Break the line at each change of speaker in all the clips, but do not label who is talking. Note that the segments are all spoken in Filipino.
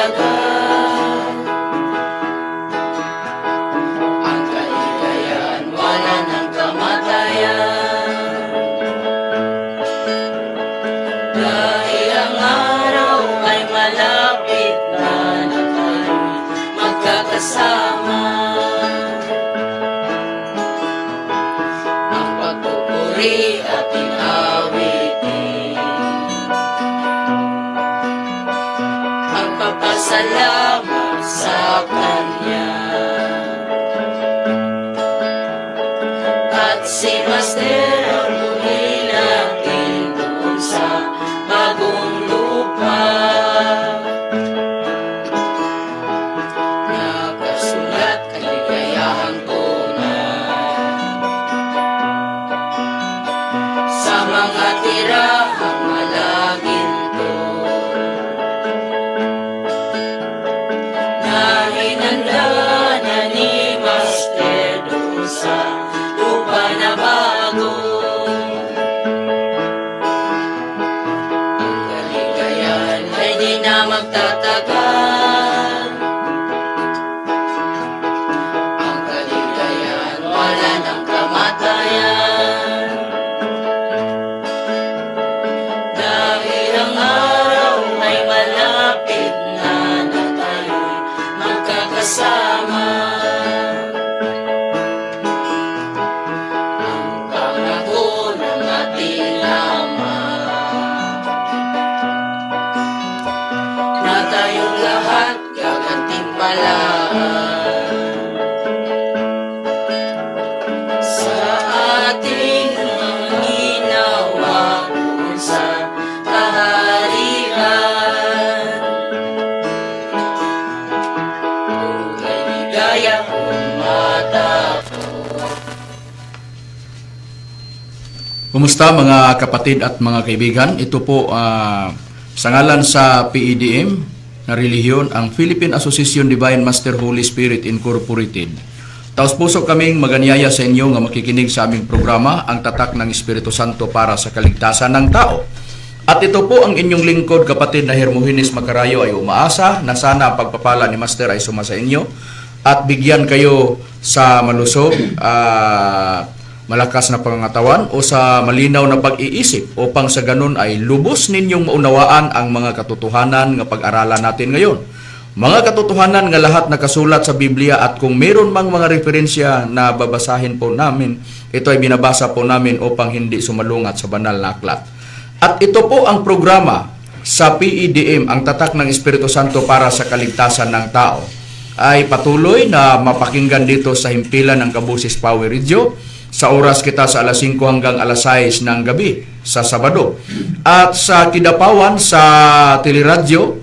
magtatagal. Ang kaligayahan wala ng kamatayan. Dahil ang araw ay malapit na tayo'y magkakasama. Ang pagpupuri at inawitin, ang papasalamat sa Kanya. At si Master ang bumilatin doon sa bagong lupa. Nakasulat kaligayahang tunay sa mga tirahang malaginto na hinanda na ni Master doon sa lupa na bago. Ang kaligayahan ay di na magtatagal. Ang kaligayahan wala ng kamatayan. Dahil ang araw ay malapit na tayo'y magkakasama. Ang pangako ng ating Ama na tayong lahat gagantimpalaan sa ating mga ginawa kung sa kaharian. O kaligaya umatako.
Kumusta mga kapatid at mga kaibigan? Ito po sa ngalan sa PEDM na relihiyon, ang Philippine Association Divine Master Holy Spirit Incorporated. Taos puso kaming maganyaya sa inyo nga makikinig sa aming programa, ang tatak ng Espiritu Santo para sa kaligtasan ng tao. At ito po ang inyong lingkod, kapatid na Hermogenes Macarayo, ay umaasa na sana ang pagpapala ni Master ay sumasa inyo at bigyan kayo sa malusog, malakas na pangangatawan o sa malinaw na pag-iisip upang sa ganun ay lubos ninyong maunawaan ang mga katotohanan nga pag-aralan natin ngayon. Mga katotohanan nga lahat nakasulat sa Biblia, at kung meron mang mga referensya na babasahin po namin, ito ay binabasa po namin upang hindi sumalungat sa banal na aklat. At ito po ang programa sa PEDM, ang tatak ng Espiritu Santo para sa kaligtasan ng tao, ay patuloy na mapakinggan dito sa himpilan ng Kabusis Power Radio sa oras kita sa alas 5 hanggang alas 6 ng gabi sa Sabado. At sa Kidapawan sa Teleradyo,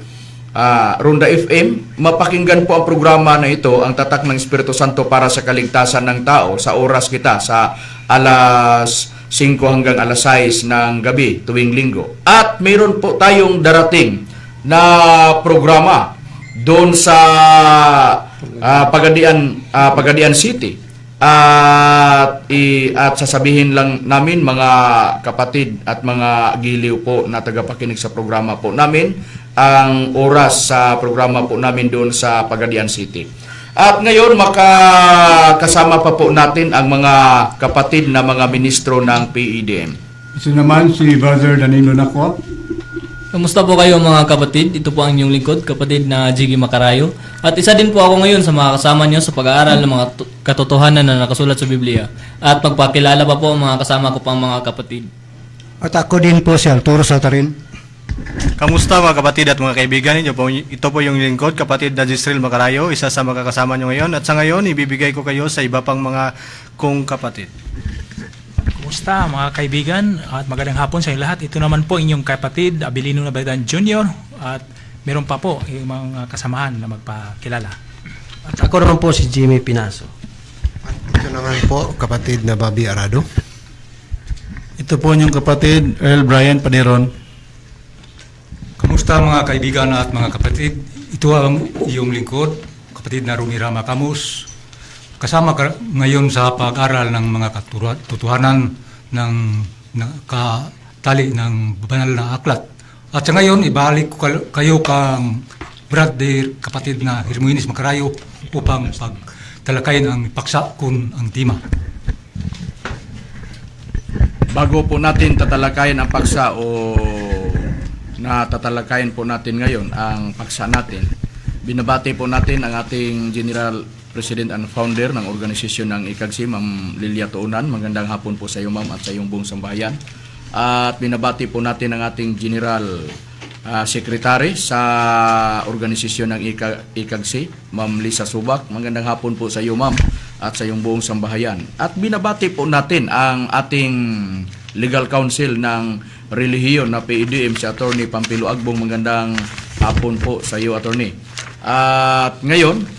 Ronda FM, mapakinggan po ang programa na ito, ang tatak ng Espiritu Santo para sa kaligtasan ng tao, sa oras kita sa alas 5 hanggang alas 6 ng gabi tuwing linggo. At mayroon po tayong darating na programa doon sa Pagadian City. At sasabihin lang namin, mga kapatid at mga giliw po na tagapakinig sa programa po namin, ang oras sa programa po namin doon sa Pagadian City. At ngayon makakasama pa po natin ang mga kapatid na mga ministro ng PEDM.
Ito naman si Brother Danilo Nakwa.
Kamusta po kayo mga kapatid? Ito po ang inyong lingkod, kapatid na Jiggy Macarayo. At isa din po ako ngayon sa mga kasama nyo sa pag-aaral ng mga katotohanan na nakasulat sa Biblia. At magpakilala pa po ang mga kasama ko pang mga kapatid.
At ako din po si Arturo Saltarin.
Kamusta mga kapatid at mga kaibigan? Ito po yung lingkod, kapatid na Jisrael Macarayo, isa sa makakasama nyo ngayon. At sa ngayon, ibibigay ko kayo sa iba pang mga kong kapatid.
Kumusta mga kaibigan at magandang hapon sa inyo lahat. Ito naman po inyong kapatid Abilino Nabaydan Jr. At meron pa po yung mga kasamahan na magpakilala.
At ako naman po si Jimmy Pinaso.
Ito naman po, kapatid na Bobby Arado.
Ito po yung kapatid Earl Brian Paneron.
Kamusta mga kaibigan at mga kapatid? Ito ang iyong lingkod, kapatid na Rumira Camus. Kasama ngayon sa pag-aral ng mga katotohanan ng katali ng banal na aklat. At sa ngayon, ibalik ko kayo kang brother, kapatid na Herminis Macarayo upang pagtalakayin ang paksa kun ang tema.
Bago po natin tatalakayin ang paksa o tatalakayin po natin ngayon ang paksa natin, binabati po natin ang ating General President and Founder ng organisasyon ng ICAGSI, Ma'am Lilia Tuunan. Magandang hapon po sa iyo, Ma'am, at sa iyong buong sambahayan. At binabati po natin ang ating General Secretary sa organisasyon ng ICAGSI, Ma'am Lisa Subak. Magandang hapon po sa iyo, Ma'am, at sa iyong buong sambahayan. At binabati po natin ang ating Legal Counsel ng relihiyon na PIDM, si Attorney Pampilo Agbong. Magandang hapon po sa iyo, Attorney. At ngayon,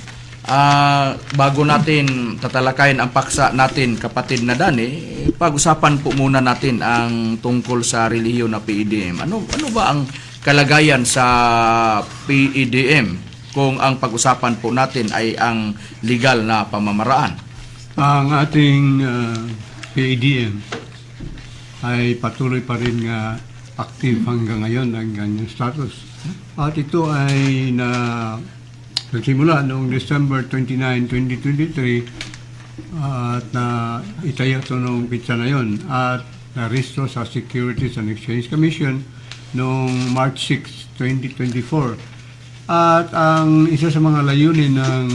bago natin tatalakayin ang paksa natin, kapatid na Dani, pag-usapan po muna natin ang tungkol sa relihiyon na PIDM. Ano ba ang kalagayan sa PIDM kung ang pag-usapan po natin ay ang legal na pamamaraan?
Ang ating PADM ay patuloy pa rin active hanggang ngayon ang kanyang status. At ito ay nagsimula noong December 29, 2023 at itaya ito noong pitsa na yun at na-restore sa Securities and Exchange Commission noong March 6, 2024. At ang isa sa mga layunin ng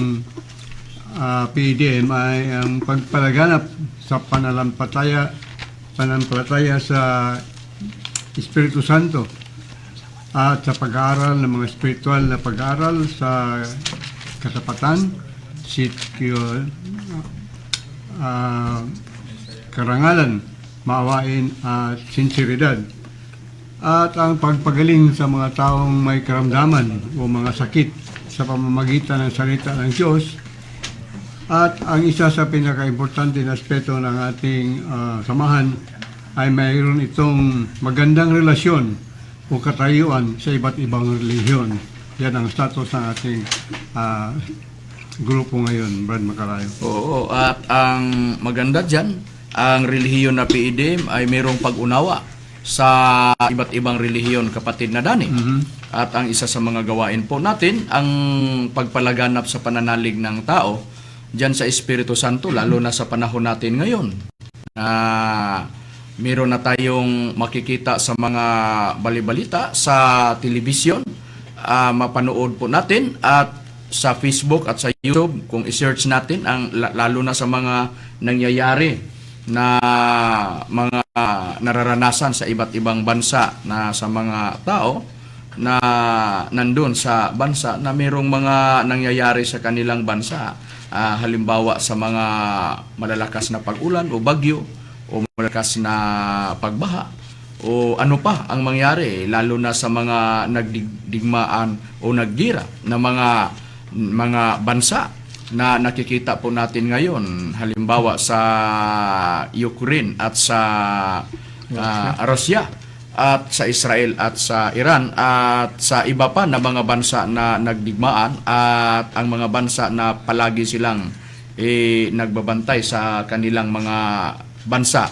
PADM ay ang pagpalaganap sa pananampalataya sa Espiritu Santo at sa pag-aaral ng mga spiritual na pag-aaral sa katapatan, sityo, karangalan, maawain at sinseridad. At ang pagpagaling sa mga taong may karamdaman o mga sakit sa pamamagitan ng salita ng Diyos. At ang isa sa pinaka-importante na aspeto ng ating samahan ay mayroon itong magandang relasyon o katayuan sa iba't ibang relihiyon. Yan ang status ng ating grupo ngayon, Brad Macarayo.
Oo, at ang maganda dyan, ang relihiyon na PIDM ay mayroong pag-unawa sa iba't ibang relihiyon, kapatid na Dani. At ang isa sa mga gawain po natin, ang pagpalaganap sa pananalig ng tao dyan sa Espiritu Santo, lalo na sa panahon natin ngayon. Meron na tayong makikita sa mga balibalita sa telebisyon, mapanood po natin, at sa Facebook at sa YouTube, kung i-search natin, lalo na sa mga nangyayari na mga nararanasan sa iba't ibang bansa na sa mga tao na nandun sa bansa na mayroong mga nangyayari sa kanilang bansa. Halimbawa sa mga malalakas na pag-ulan o bagyo o malalakas na pagbaha o ano pa ang mangyari, lalo na sa mga nagdigmaan o naggira na mga bansa na nakikita po natin ngayon, halimbawa sa Ukraine at sa Russia at sa Israel at sa Iran at sa iba pa na mga bansa na nagdigmaan, at ang mga bansa na palagi silang nagbabantay sa kanilang mga bansa.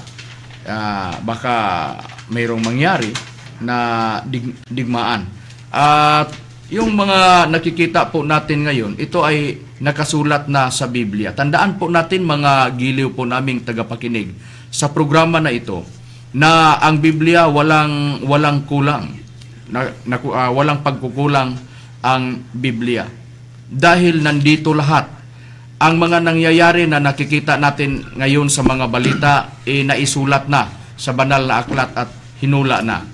Baka mayroong mangyari na digmaan. At yung mga nakikita po natin ngayon, ito ay nakasulat na sa Biblia. Tandaan po natin, mga giliw po naming tagapakinig, sa programa na ito, na ang Biblia walang kulang, walang pagkukulang ang Biblia. Dahil nandito lahat. Ang mga nangyayari na nakikita natin ngayon sa mga balita, naisulat na sa banal na aklat at hinula na.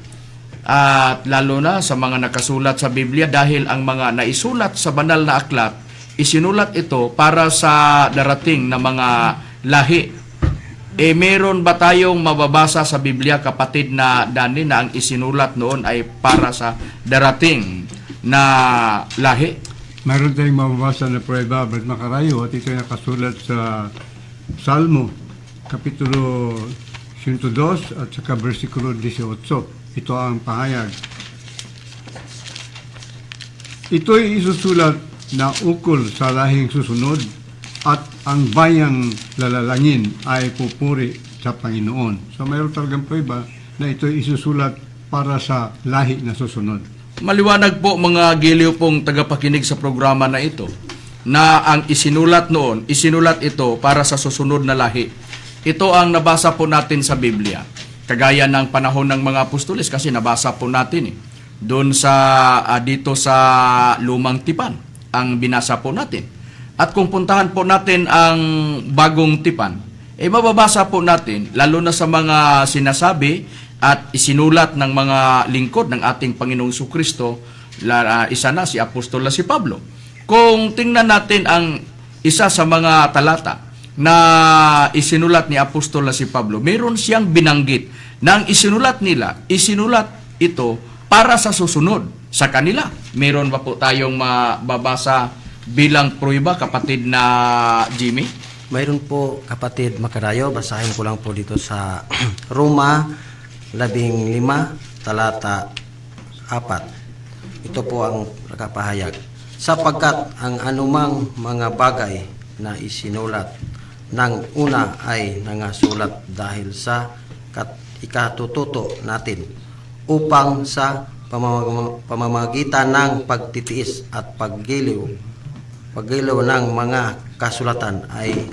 At lalo na sa mga nakasulat sa Biblia, dahil ang mga naisulat sa banal na aklat, isinulat ito para sa darating na mga lahi. Meron ba tayong mababasa sa Biblia, kapatid na Dani, na ang isinulat noon ay para sa darating na lahi?
Mayroon tayong mababasa na prueba, Brad Macarayo, at ito ay nakasulat sa Salmo, Kapitulo 102 at saka versikulo 18. Ito ang pahayag. Ito ay isusulat na ukol sa lahing susunod, at ang bayang lalalangin ay pupuri sa Panginoon. So mayroon talagang prueba na ito ay isusulat para sa lahi na susunod.
Maliwanag po mga giliw pong tagapakinig sa programa na ito na ang isinulat noon, isinulat ito para sa susunod na lahi. Ito ang nabasa po natin sa Biblia. Kagaya ng panahon ng mga apostoles kasi nabasa po natin doon sa dito sa Lumang Tipan ang binasa po natin. At kung puntahan po natin ang Bagong Tipan, mababasa po natin lalo na sa mga sinasabi at isinulat ng mga lingkod ng ating Panginoong Jesucristo, isa na si Apostol na si Pablo. Kung tingnan natin ang isa sa mga talata na isinulat ni Apostol na si Pablo, meron siyang binanggit na ang isinulat isinulat ito para sa susunod sa kanila. Meron ba po tayong mababasa bilang prueba, kapatid na Jimmy?
Mayroon po, kapatid Makarayo, basahin ko lang po dito sa Roma 15, talata 4. Ito po ang nakapahayag. Sapagkat ang anumang mga bagay na isinulat ng una ay nangasulat dahil sa ikatututo natin upang sa pamamagitan ng pagtitiis at paggiliw ng mga kasulatan ay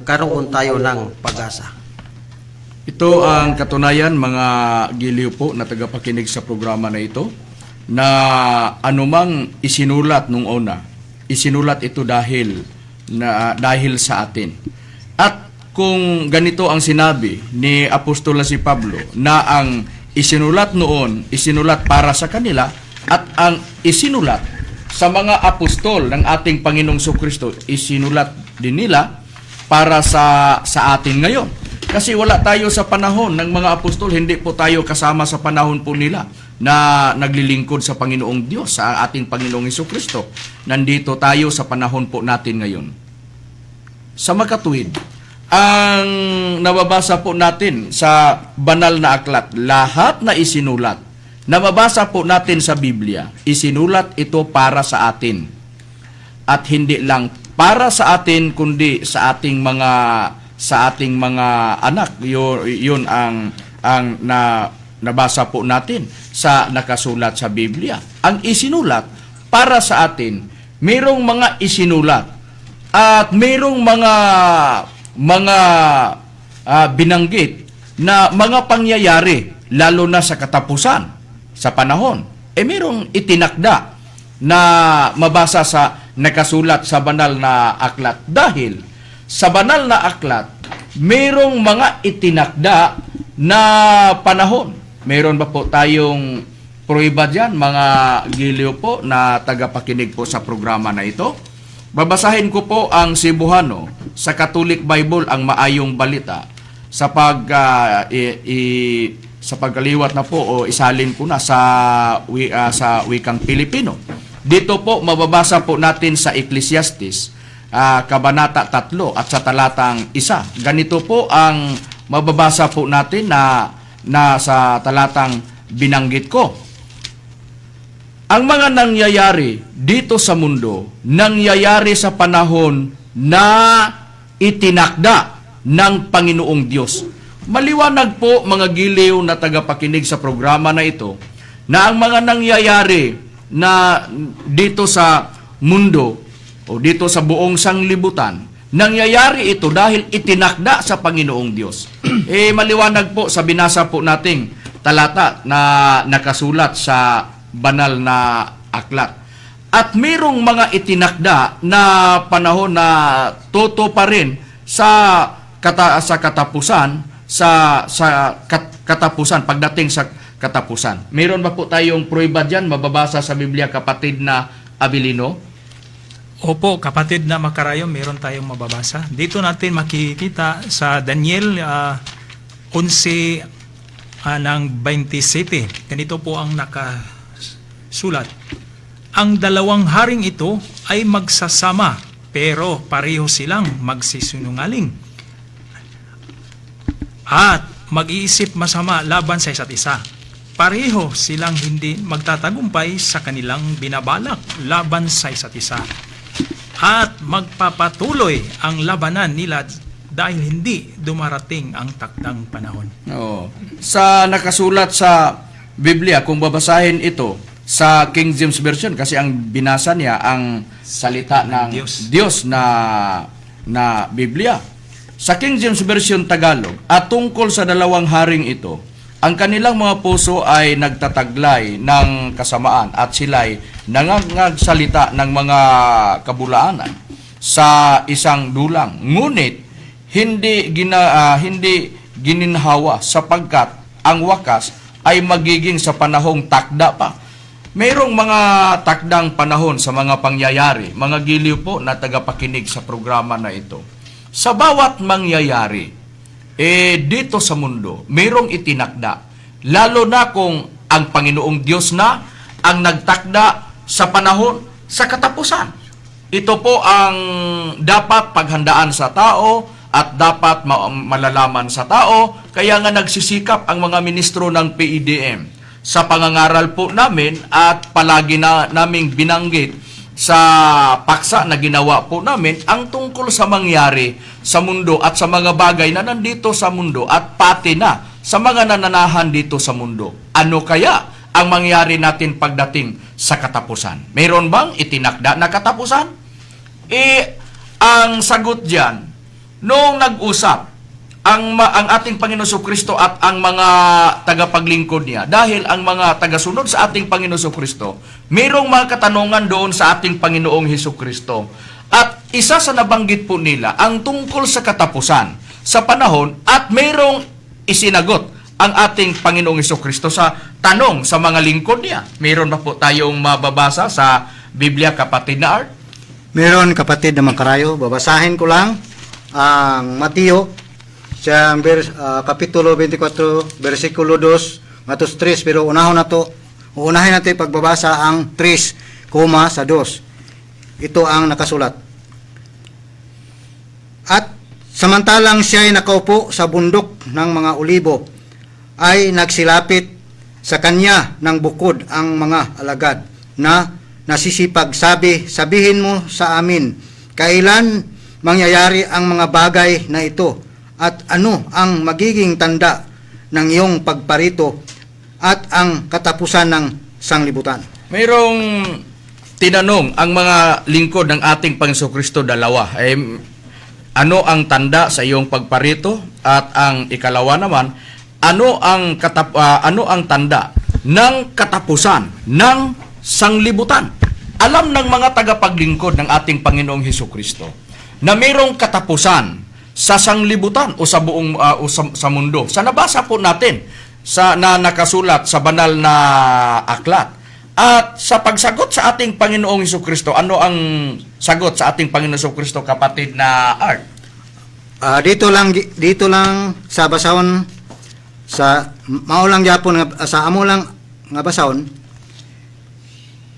karoon tayo ng pag-asa.
Ito ang katunayan, mga giliw po na tagapakinig sa programa na ito, na anumang isinulat nung una, isinulat ito dahil sa atin. At kung ganito ang sinabi ni Apostol na si Pablo, na ang isinulat noon, isinulat para sa kanila, at ang isinulat sa mga apostol ng ating Panginoong Jesucristo, isinulat din nila para sa atin ngayon. Kasi wala tayo sa panahon ng mga apostol, hindi po tayo kasama sa panahon po nila na naglilingkod sa Panginoong Diyos, sa ating Panginoong Jesucristo. Nandito tayo sa panahon po natin ngayon. Sa makatuwid, ang nababasa po natin sa banal na aklat, lahat na isinulat, nababasa po natin sa Biblia, isinulat ito para sa atin. At hindi lang para sa atin, kundi sa ating mga anak. Yun ang nabasa po natin sa nakasulat sa Biblia. Ang isinulat para sa atin, mayroong mga isinulat at mayroong mga binanggit na mga pangyayari, lalo na sa katapusan sa panahon. Mayroong itinakda na mabasa sa nakasulat sa banal na aklat. Dahil sa banal na aklat, mayroong mga itinakda na panahon. Mayroon ba po tayong prueba dyan, mga giliw po na tagapakinig po sa programa na ito? Babasahin ko po ang Cebuano sa Catholic Bible, ang Maayong Balita, sa pagkaliwat na po o isalin ko na sa wikang Pilipino. Dito po mababasa po natin sa Ecclesiastes, Kabanata 3 at sa talatang 1. Ganito po ang mababasa po natin na sa talatang binanggit ko. Ang mga nangyayari dito sa mundo, nangyayari sa panahon na itinakda ng Panginoong Diyos. Maliwanag po, mga giliw na tagapakinig sa programa na ito, na ang mga nangyayari na dito sa mundo o dito sa buong sanglibutan, nangyayari ito dahil itinakda sa Panginoong Diyos. Maliwanag po sa binasa po nating talata na nakasulat sa banal na aklat. At mayroong mga itinakda na panahon na toto pa rin sa katapusan, katapusan, pagdating sa katapusan. Mayroon ba po tayong prueba dyan, mababasa sa Biblia, kapatid na Abilino?
Opo, kapatid na Makarayo, meron tayong mababasa. Dito natin makikita sa Daniel 11 ng 27. Ganito po ang nakasulat. Ang dalawang haring ito ay magsasama, pero pareho silang magsisinungaling at mag-iisip masama laban sa isa't isa. Pareho silang hindi magtatagumpay sa kanilang binabalak laban sa isa't isa. At magpapatuloy ang labanan nila dahil hindi dumarating ang takdang panahon.
Sa nakasulat sa Biblia, kung babasahin ito sa King James Version, kasi ang binasa niya ang salita ng Diyos na Biblia. Sa King James Version Tagalog, at tungkol sa dalawang haring ito, ang kanilang mga puso ay nagtataglay ng kasamaan at sila'y nangangagsalita ng mga kabulaanan sa isang dulang. Ngunit hindi gininhawa sapagkat ang wakas ay magiging sa panahong takda pa. Mayroong mga takdang panahon sa mga pangyayari, mga giliw po na tagapakinig sa programa na ito. Sa bawat mangyayari, dito sa mundo, mayroong itinakda. Lalo na kung ang Panginoong Diyos na ang nagtakda sa panahon sa katapusan. Ito po ang dapat paghandaan sa tao at dapat malalaman sa tao. Kaya nga nagsisikap ang mga ministro ng PEDM sa pangangaral po namin at palagi na naming binanggit sa paksa na ginawa po namin ang tungkol sa mangyari sa mundo at sa mga bagay na nandito sa mundo at pati na sa mga nananahan dito sa mundo. Ano kaya ang mangyari natin pagdating sa katapusan? Mayroon bang itinakda na katapusan? Ang sagot diyan, noong nag-usap ang ating Panginoon Jesucristo at ang mga tagapaglingkod niya, dahil ang mga tagasunod sa ating Panginoon Jesucristo, mayroong mga katanungan doon sa ating Panginoong Jesucristo. At isa sa nabanggit po nila ang tungkol sa katapusan sa panahon, at mayroong isinagot ang ating Panginoong Jesucristo sa tanong sa mga lingkod niya. Mayroon ba po tayong mababasa sa Biblia, kapatid na Art?
Meron, kapatid na Makarayo. Babasahin ko lang ang Mateo sa kapitulo 24, versikulo 2, matos 3, pero unahin natin pagbabasa ang 3, sa 2. Ito ang nakasulat. At samantalang siya ay nakaupo sa bundok ng mga olibo, ay nagsilapit sa kanya ng bukod ang mga alagad na nasisipag, sabihin mo sa amin, kailan mangyayari ang mga bagay na ito? At ano ang magiging tanda ng iyong pagparito at ang katapusan ng sanglibutan?
Mayroong tinanong ang mga lingkod ng ating Panginoon Kristo, dalawa. Ano ang tanda sa iyong pagparito? At ang ikalawa naman, ano ang tanda ng katapusan ng sanglibutan? Alam ng mga tagapaglingkod ng ating Panginoong Hesukristo na mayroong katapusan sa sanglibutan o sa buong sa mundo. Sa nabasa po natin na nakasulat sa banal na aklat. At sa pagsagot sa ating Panginoong Hesukristo, ano ang sagot sa ating Panginoong Hesukristo, kapatid na Art?
Dito lang sa basahon, sa maulang yapon sa amo lang nga basahon.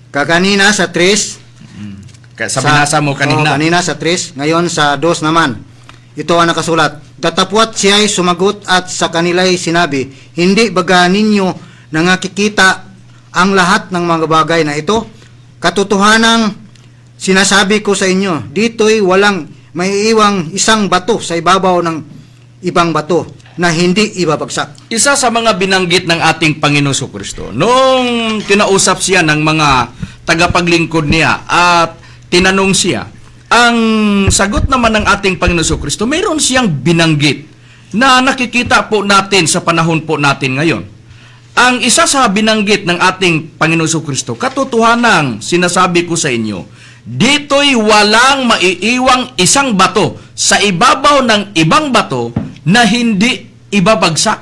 Kakanina sa 3,
sa binasa mo kanina.
Kanina sa 3, ngayon sa 2 naman. Ito ang nakasulat. Datapwat siya'y sumagot at sa kanila'y sinabi, hindi baga ninyo nangakikita ang lahat ng mga bagay na ito? Katotohanang sinasabi ko sa inyo, dito'y walang maiiwang isang bato sa ibabaw ng ibang bato na hindi ibabagsak.
Isa sa mga binanggit ng ating Panginoon Jesucristo, nung kinausap siya ng mga tagapaglingkod niya at tinanong siya, ang sagot naman ng ating Panginoon Jesucristo, mayroon siyang binanggit na nakikita po natin sa panahon po natin ngayon. Ang isa sa binanggit ng ating Panginoon Jesucristo, katotohanang sinasabi ko sa inyo, dito'y walang maiiwang isang bato sa ibabaw ng ibang bato na hindi ibabagsak.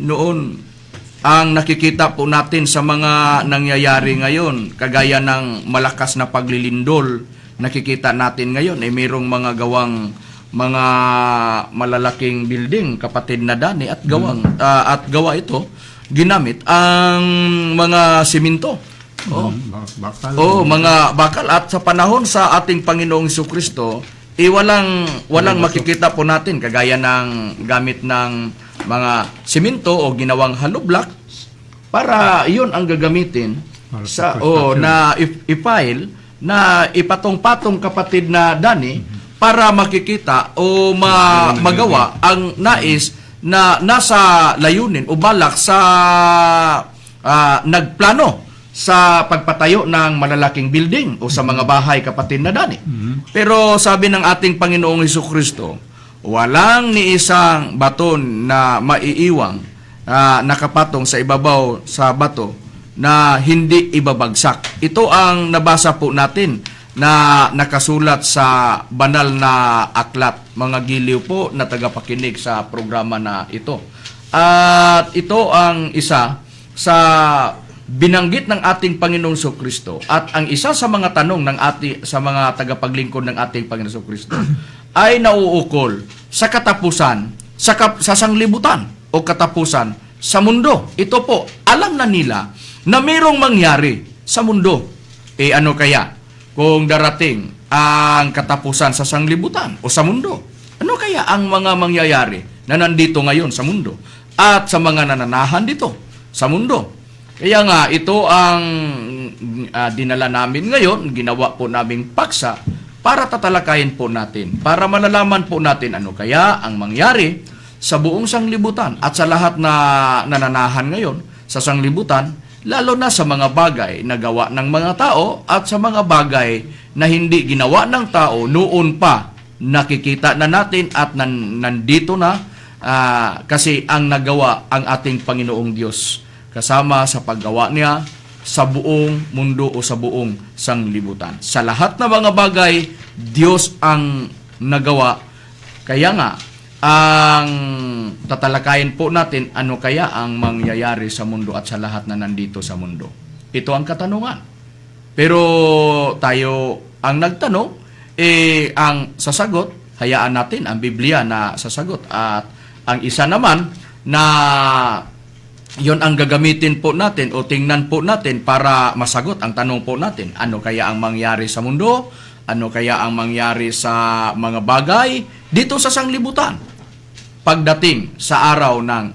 Noon, ang nakikita po natin sa mga nangyayari ngayon, kagaya ng malakas na paglilindol, nakikita natin ngayon, mayroong mga gawang mga malalaking building, kapatid na Dani, at gawa ito, ginamit ang mga simento. Mga bakal. At sa panahon sa ating Panginoong Jesucristo, walang makikita po natin, kagaya ng gamit ng mga simento o ginawang hollow block, para iyon ang gagamitin na i-file, na ipatong-patong, kapatid na Dani, para makikita o magawa ang nais na nasa layunin o balak sa nagplano sa pagpatayo ng malalaking building o sa mga bahay, kapatid na Dani. Pero sabi ng ating Panginoong Hesukristo, walang ni isang baton na maiiwang nakapatong sa ibabaw sa bato na hindi ibabagsak. Ito ang nabasa po natin na nakasulat sa banal na aklat, mga giliw po na tagapakinig sa programa na ito. At ito ang isa sa binanggit ng ating Panginoong Kristo at ang isa sa mga tanong ng sa mga tagapaglingkod ng ating Panginoong Kristo ay nauukol sa katapusan sa sanglibutan o katapusan sa mundo. Ito po, alam na nila na mayroong mangyari sa mundo. Ano kaya kung darating ang katapusan sa sanglibutan o sa mundo? Ano kaya ang mga mangyayari na nandito ngayon sa mundo at sa mga nananahan dito sa mundo? Kaya nga, ito ang dinala namin ngayon, ginawa po naming paksa para tatalakayin po natin, para malalaman po natin ano kaya ang mangyari sa buong sanglibutan at sa lahat na nananahan ngayon sa sanglibutan, lalo na sa mga bagay na gawa ng mga tao at sa mga bagay na hindi ginawa ng tao noon pa nakikita na natin at nandito na kasi ang nagawa ang ating Panginoong Diyos kasama sa paggawa niya sa buong mundo o sa buong sanglibutan. Sa lahat ng mga bagay, Diyos ang nagawa. Kaya nga, ang tatalakayin po natin, ano kaya ang mangyayari sa mundo at sa lahat na nandito sa mundo. Ito ang katanungan. Pero tayo ang nagtanong, ang sasagot, hayaan natin ang Biblia na sasagot. At ang isa naman na yon ang gagamitin po natin o tingnan po natin para masagot ang tanong po natin. Ano kaya ang mangyari sa mundo? Ano kaya ang mangyari sa mga bagay dito sa sanglibutan? Pagdating sa araw ng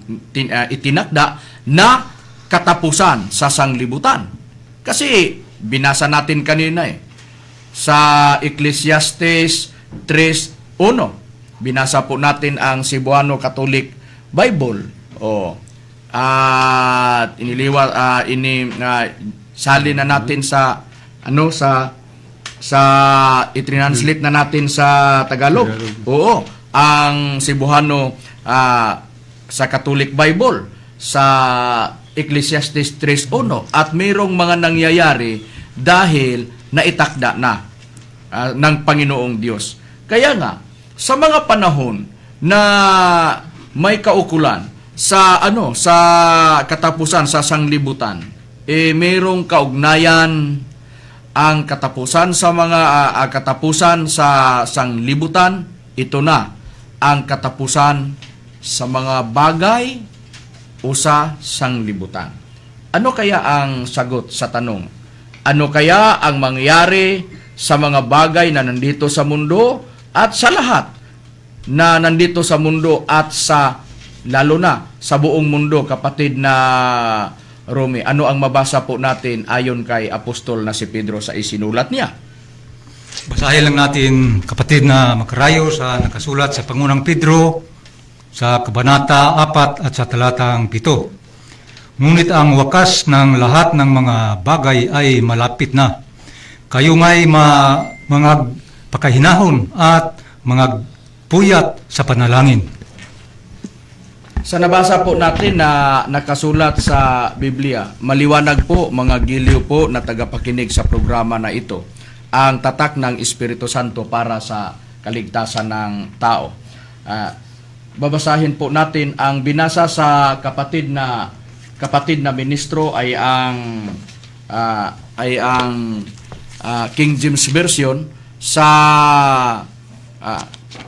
itinakda na katapusan sa sanglibutan. Kasi binasa natin kanina sa Ecclesiastes 3:1. Binasa po natin ang Cebuano Catholic Bible. At sali na natin sa itranslate na natin sa Tagalog. Oo, ang Cebuano sa Catholic Bible sa Ecclesiastes 3:1 at mayroong mga nangyayari dahil naitakda na ng Panginoong Diyos. Kaya nga sa mga panahon na may kaukulan sa katapusan sa sanglibutan, mayroong kaugnayan ang katapusan sa katapusan sa sanglibutan. Ito na ang katapusan sa mga bagay o sa sanglibutan. Ano kaya ang sagot sa tanong? Ano kaya ang mangyari sa mga bagay na nandito sa mundo at sa lahat na nandito sa mundo at lalo na sa buong mundo, kapatid na Romy? Ano ang mabasa po natin ayon kay Apostol na si Pedro sa isinulat niya?
Basahin lang natin, kapatid na Makarayo, sa nakasulat sa Pangunang Pedro sa Kabanata 4 at sa talatang 7. Ngunit ang wakas ng lahat ng mga bagay ay malapit na. Kayo nga'y mga pakahinahon at mga puyat sa panalangin.
Sa nabasa po natin na nakasulat sa Biblia, maliwanag po, mga giliw po na tagapakinig sa programa na ito, ang tatak ng Espiritu Santo para sa kaligtasan ng tao. Babasahin po natin ang binasa sa kapatid na ministro ay ang King James Version sa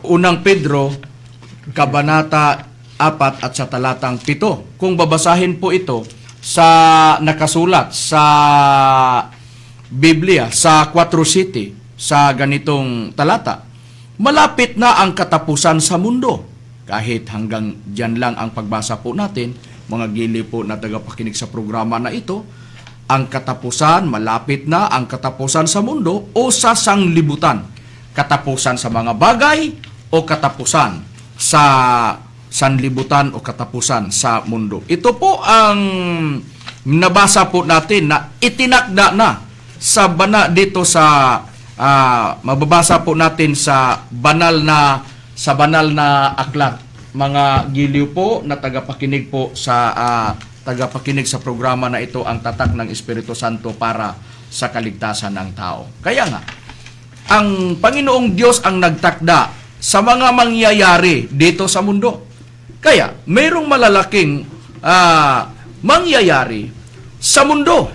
Unang Pedro Kabanata 4 at sa talatang 7. Kung babasahin po ito sa nakasulat sa Biblia sa 4:7 sa ganitong talata, malapit na ang katapusan sa mundo. Kahit hanggang dyan lang ang pagbasa po natin, mga giliw po na tagapakinig sa programa na ito, ang katapusan, malapit na ang katapusan sa mundo o sa sanglibutan. Katapusan sa mga bagay o katapusan sa sanlibutan o katapusan sa mundo. Ito po ang nabasa po natin na itinakda na sa dito sa mababasa po natin sa banal na aklat. Mga giliw po na tagapakinig po sa tagapakinig sa programa na ito, ang tatak ng Espiritu Santo para sa kaligtasan ng tao. Kaya nga, ang Panginoong Diyos ang nagtakda sa mga mangyayari dito sa mundo. Kaya, mayroong malalaking mangyayari sa mundo.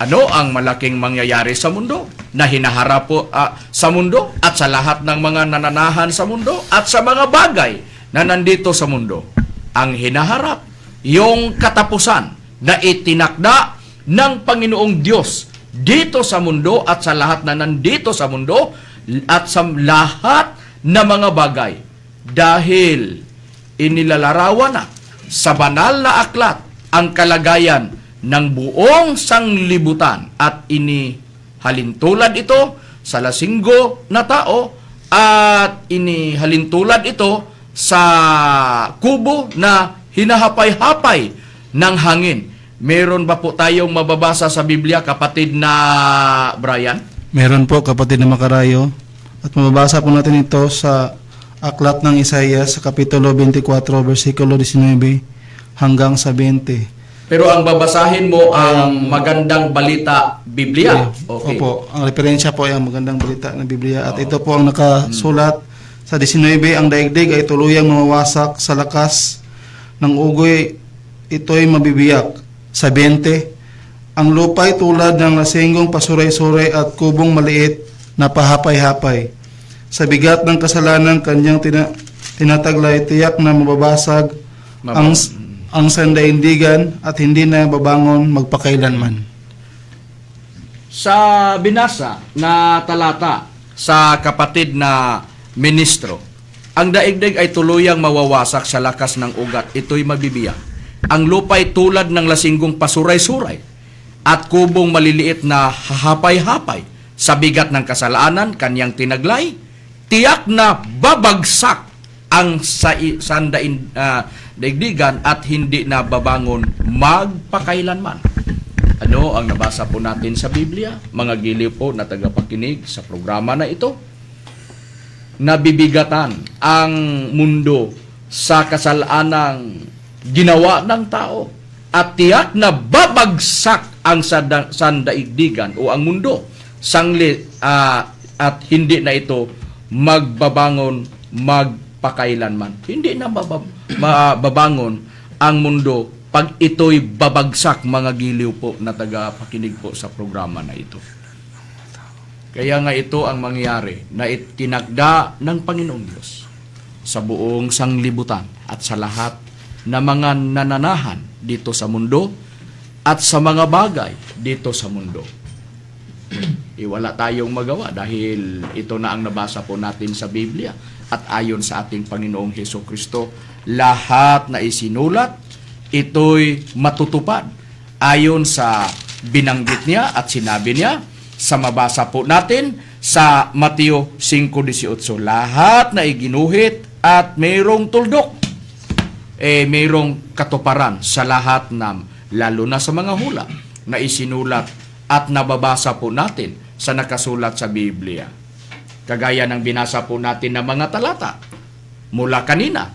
Ano ang malaking mangyayari sa mundo? Na hinaharap po sa mundo at sa lahat ng mga nananahan sa mundo at sa mga bagay na nandito sa mundo. Ang hinaharap, yung katapusan na itinakda ng Panginoong Diyos dito sa mundo at sa lahat na nandito sa mundo at sa lahat na mga bagay. Dahil inilalarawan na sa banal na aklat ang kalagayan ng buong sanglibutan at inihalintulad ito sa lasinggo na tao at inihalintulad ito sa kubo na hinahapay-hapay ng hangin. Meron ba po tayong mababasa sa Biblia, kapatid na Brian?
Meron po, kapatid na Makarayo. At mababasa po natin ito sa aklat ng Isaias sa Kapitulo 24, versikulo 19 hanggang sa 20.
Pero ang babasahin mo ang magandang balita Biblia. Okay.
Opo, ang referensya po ay ang magandang balita ng Biblia. At ito po ang nakasulat sa 19, ang daigdig ay tuluyang mawawasak sa lakas ng ugoy, ito'y mabibiyak. Sa 20, ang lupa'y tulad ng lasinggong pasuray-suray at kubong maliit na pahapay-hapay. Sa bigat ng kasalanan kanyang tinataglay, tiyak na mababasag ang sandaigdigan at hindi na babangon magpakailanman.
Sa binasa na talata sa kapatid na ministro, ang daigdig ay tuluyang mawawasak sa lakas ng ugat, ito'y mabibiyak. Ang lupa'y tulad ng lasinggong pasuray-suray at kubong maliliit na hahapay-hapay. Sa bigat ng kasalanan kanyang tinaglay, tiyak na babagsak ang daigdigan at hindi na babangon magpakailanman. Ano ang nabasa po natin sa Biblia? Mga giliw po na tagapakinig sa programa na ito. Nabibigatan ang mundo sa kasalanang ginawa ng tao at tiyak na babagsak ang sandaigdigan o ang mundo at hindi na ito magbabangon magpakailanman. Hindi na babangon ang mundo pag ito'y babagsak, mga giliw po na tagapakinig po sa programa na ito. Kaya nga ito ang mangyari na itinakda ng Panginoong Diyos sa buong sanglibutan at sa lahat na mga nananahan dito sa mundo at sa mga bagay dito sa mundo. Wala tayong magawa dahil ito na ang nabasa po natin sa Biblia at ayon sa ating Panginoong Hesukristo, lahat na isinulat, ito'y matutupad ayon sa binanggit niya at sinabi niya sa mabasa po natin sa Mateo 5:18. Lahat na iginuhit at mayroong tuldok, mayroong katuparan sa lahat lalo na sa mga hula na isinulat at nababasa po natin sa nakasulat sa Biblia. Kagaya ng binasa po natin ng mga talata mula kanina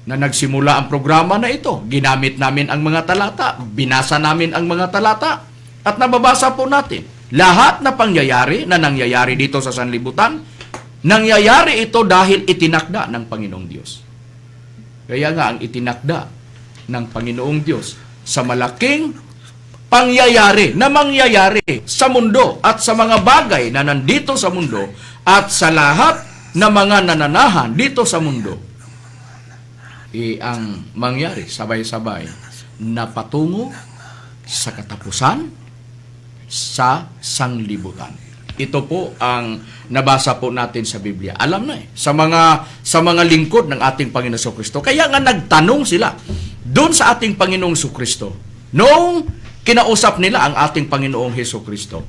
na nagsimula ang programa na ito. Ginamit namin ang mga talata, binasa namin ang mga talata, at nababasa po natin lahat na pangyayari na nangyayari dito sa sanlibutan, nangyayari ito dahil itinakda ng Panginoong Diyos. Kaya nga ang itinakda ng Panginoong Diyos sa malaking pangyayari na mangyayari sa mundo at sa mga bagay na nandito sa mundo at sa lahat na mga nananahan dito sa mundo, ang mangyari sabay-sabay na patungo sa katapusan sa sanglibutan. Ito po ang nabasa po natin sa Biblia. Alam na sa mga lingkod ng ating Panginoong Jesucristo. Kaya nga nagtanong sila doon sa ating Panginoong Jesucristo noong kinausap nila ang ating Panginoong Jesucristo.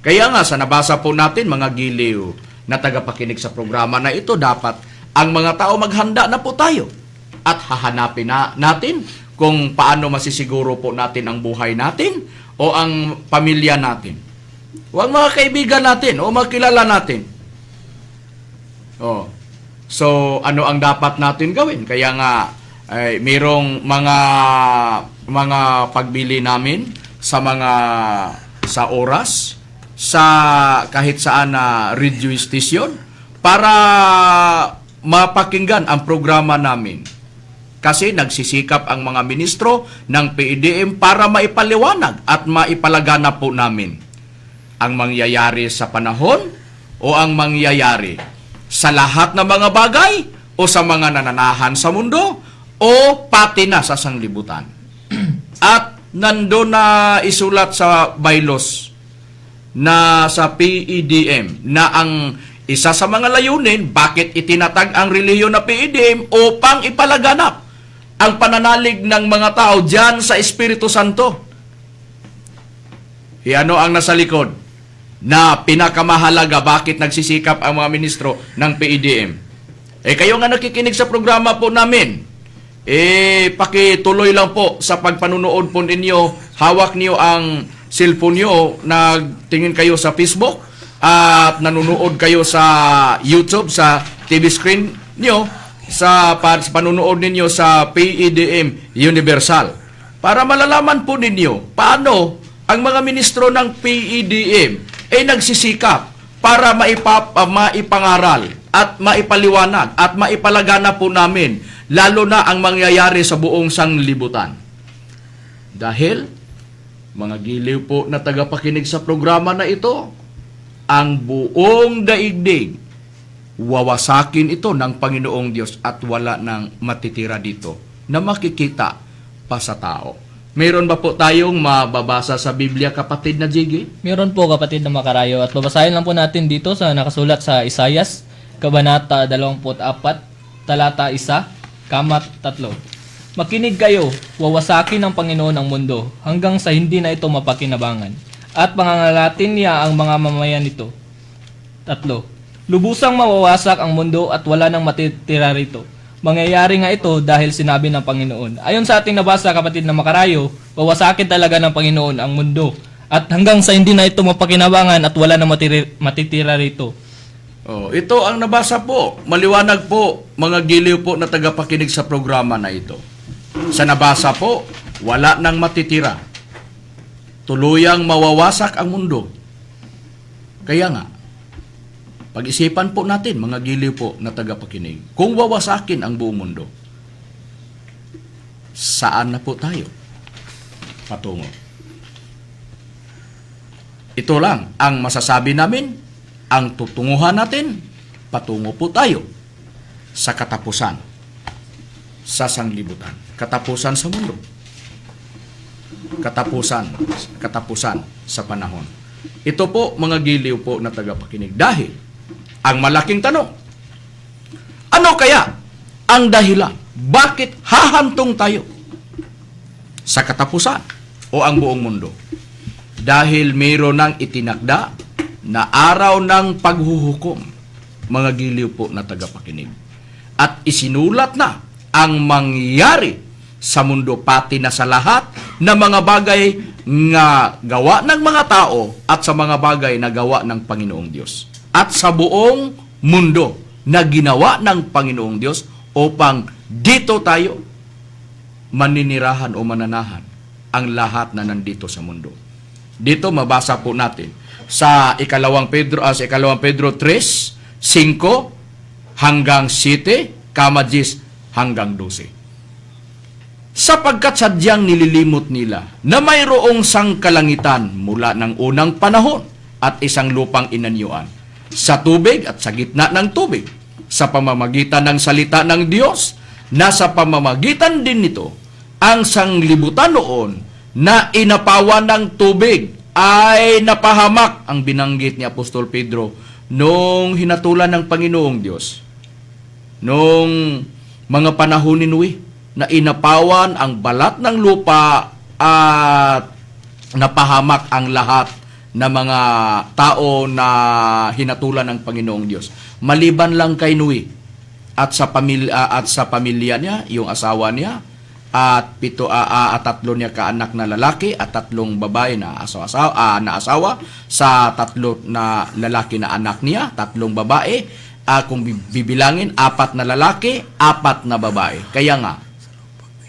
Kaya nga sa nabasa po natin, mga giliw na tagapakinig sa programa na ito, dapat ang mga tao maghanda na po tayo at hahanapin na natin kung paano masisiguro po natin ang buhay natin o ang pamilya natin. O ang mga kaibigan natin o makilala natin. So, ano ang dapat natin gawin? Kaya nga, mayroong mga pagbili namin sa oras, sa kahit saan na radio station, para mapakinggan ang programa namin. Kasi nagsisikap ang mga ministro ng PIDM para maipaliwanag at maipalaganap po namin ang mangyayari sa panahon o ang mangyayari sa lahat ng mga bagay o sa mga nananahan sa mundo o pati na sa sanglibutan. At nandun na isulat sa bylaws na sa PIDM na ang isa sa mga layunin bakit itinatag ang relihiyon na PIDM upang ipalaganap ang pananalig ng mga tao diyan sa Espiritu Santo. Ano ang nasa likod na pinakamahalaga bakit nagsisikap ang mga ministro ng PIDM? Kayo nga nakikinig sa programa po namin, pakituloy lang po sa pagpanunood po ninyo, hawak niyo ang cellphone niyo, nagtingin kayo sa Facebook at nanonood kayo sa YouTube, sa TV screen niyo, sa panunood ninyo sa PIDM Universal, para malalaman po ninyo paano ang mga ministro ng PIDM nagsisikap para maipangaral at maipaliwanag at maipalagana po namin lalo na ang mangyayari sa buong sanglibutan. Dahil mga giliw po na tagapakinig sa programa na ito, ang buong daigdig wawasakin ito ng Panginoong Diyos at wala nang matitira dito na makikita pa sa tao. Meron ba po tayong mababasa sa Biblia, kapatid na Jiggy?
Meron po, kapatid na makarayo, at babasahin lang po natin dito sa nakasulat sa Isayas, Kabanata 24, talata 1, kamat 3. Makinig kayo, wawasakin ng Panginoon ang mundo hanggang sa hindi na ito mapakinabangan, at pangangalatin niya ang mga mamayan nito. 3. Lubusang mawawasak ang mundo at wala nang matitira rito. Mangyayari nga ito dahil sinabi ng Panginoon. Ayon sa ating nabasa, kapatid na makarayo, wawasakin talaga ng Panginoon ang mundo at hanggang sa hindi na ito mapakinabangan at wala nang matitira rito.
Ito ang nabasa po. Maliwanag po, mga giliw po na tagapakinig sa programa na ito. Sa nabasa po, wala nang matitira. Tuluyang mawawasak ang mundo. Kaya nga, pag-isipan po natin, mga giliw po na tagapakinig, kung wawasakin ang buong mundo, saan na po tayo patungo? Ito lang ang masasabi namin, ang tutunguhan natin, patungo po tayo sa katapusan, sa sanglibutan, katapusan sa mundo, katapusan sa panahon. Ito po, mga giliw po na tagapakinig, dahil ang malaking tanong, ano kaya ang dahilan? Bakit hahantong tayo sa katapusan o ang buong mundo? Dahil mayroon ng itinakda na araw ng paghuhukom, mga giliw po na tagapakinig. At isinulat na ang mangyari sa mundo pati na sa lahat na mga bagay nga gawa ng mga tao at sa mga bagay na gawa ng Panginoong Diyos. At sa buong mundo na ginawa ng Panginoong Diyos upang dito tayo maninirahan o mananahan ang lahat na nandito sa mundo. Dito mabasa po natin sa ikalawang Pedro 3, 5 hanggang 7, 10 hanggang 12. Sapagkat sadyang nililimot nila na mayroong sangkalangitan mula ng unang panahon at isang lupang inanyuan sa tubig at sa gitna ng tubig, sa pamamagitan ng salita ng Diyos, na sa pamamagitan din nito, ang sanglibutan noon na inapawan ng tubig ay napahamak, ang binanggit ni Apostol Pedro, nung hinatulan ng Panginoong Diyos. Nung mga panahon ni Noe, na inapawan ang balat ng lupa at napahamak ang lahat na mga tao na hinatulan ng Panginoong Diyos. Maliban lang kay Noe at sa pamilya niya, yung asawa niya, at 3 niya kaanak na lalaki at 3 babae na asawa sa 3 na lalaki na anak niya, 3 babae, kung bibilangin 4 na lalaki, 4 na babae. Kaya nga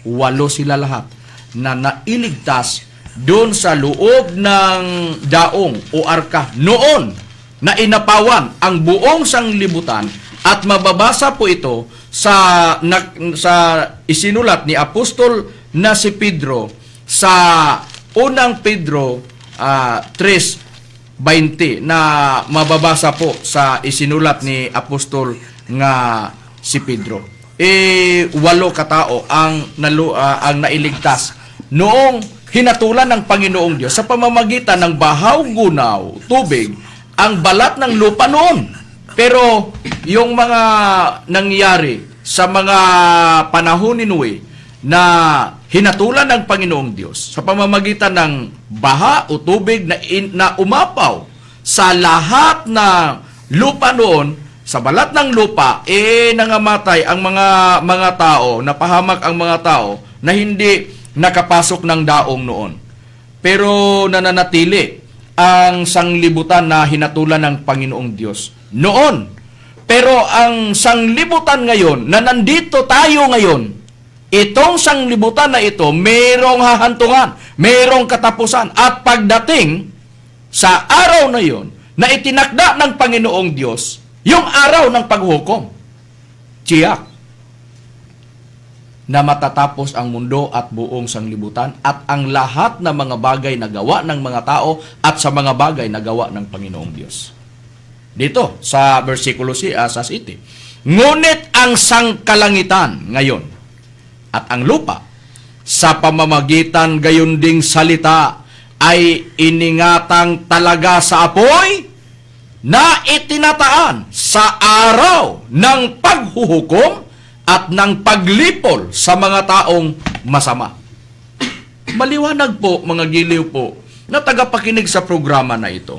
8 sila lahat na nailigtas doon sa loob ng daong o arka noon na inapawan ang buong sanglibutan. At mababasa po ito sa isinulat ni Apostol na si Pedro sa unang Pedro 3:20 na mababasa po sa isinulat ni Apostol nga si Pedro. 8 katao ang nailigtas noong hinatulan ng Panginoong Diyos sa pamamagitan ng bahaw, gunaw, tubig, ang balat ng lupa noon. Pero yung mga nangyari sa mga panahon ni Noe na hinatulan ng Panginoong Diyos sa pamamagitan ng baha o tubig na umapaw sa lahat na lupa noon, sa balat ng lupa, nangamatay ang mga tao, napahamak ang mga tao na hindi nakapasok ng daong noon. Pero nananatili ang sanglibutan na hinatulan ng Panginoong Diyos noon. Pero ang sanglibutan ngayon, na nandito tayo ngayon, itong sanglibutan na ito, mayroong hahantungan, mayroong katapusan. At pagdating sa araw na yon, na itinakda ng Panginoong Diyos, yung araw ng paghukom, tiyak na matatapos ang mundo at buong sanglibutan at ang lahat ng mga bagay na gawa ng mga tao at sa mga bagay na gawa ng Panginoong Diyos. Dito sa versikulo sa 7. Ngunit ang sangkalangitan ngayon at ang lupa sa pamamagitan gayon ding salita ay iningatang talaga sa apoy na itinataan sa araw ng paghuhukom at ng paglipol sa mga taong masama. Maliwanag po, mga giliw po, na tagapakinig sa programa na ito,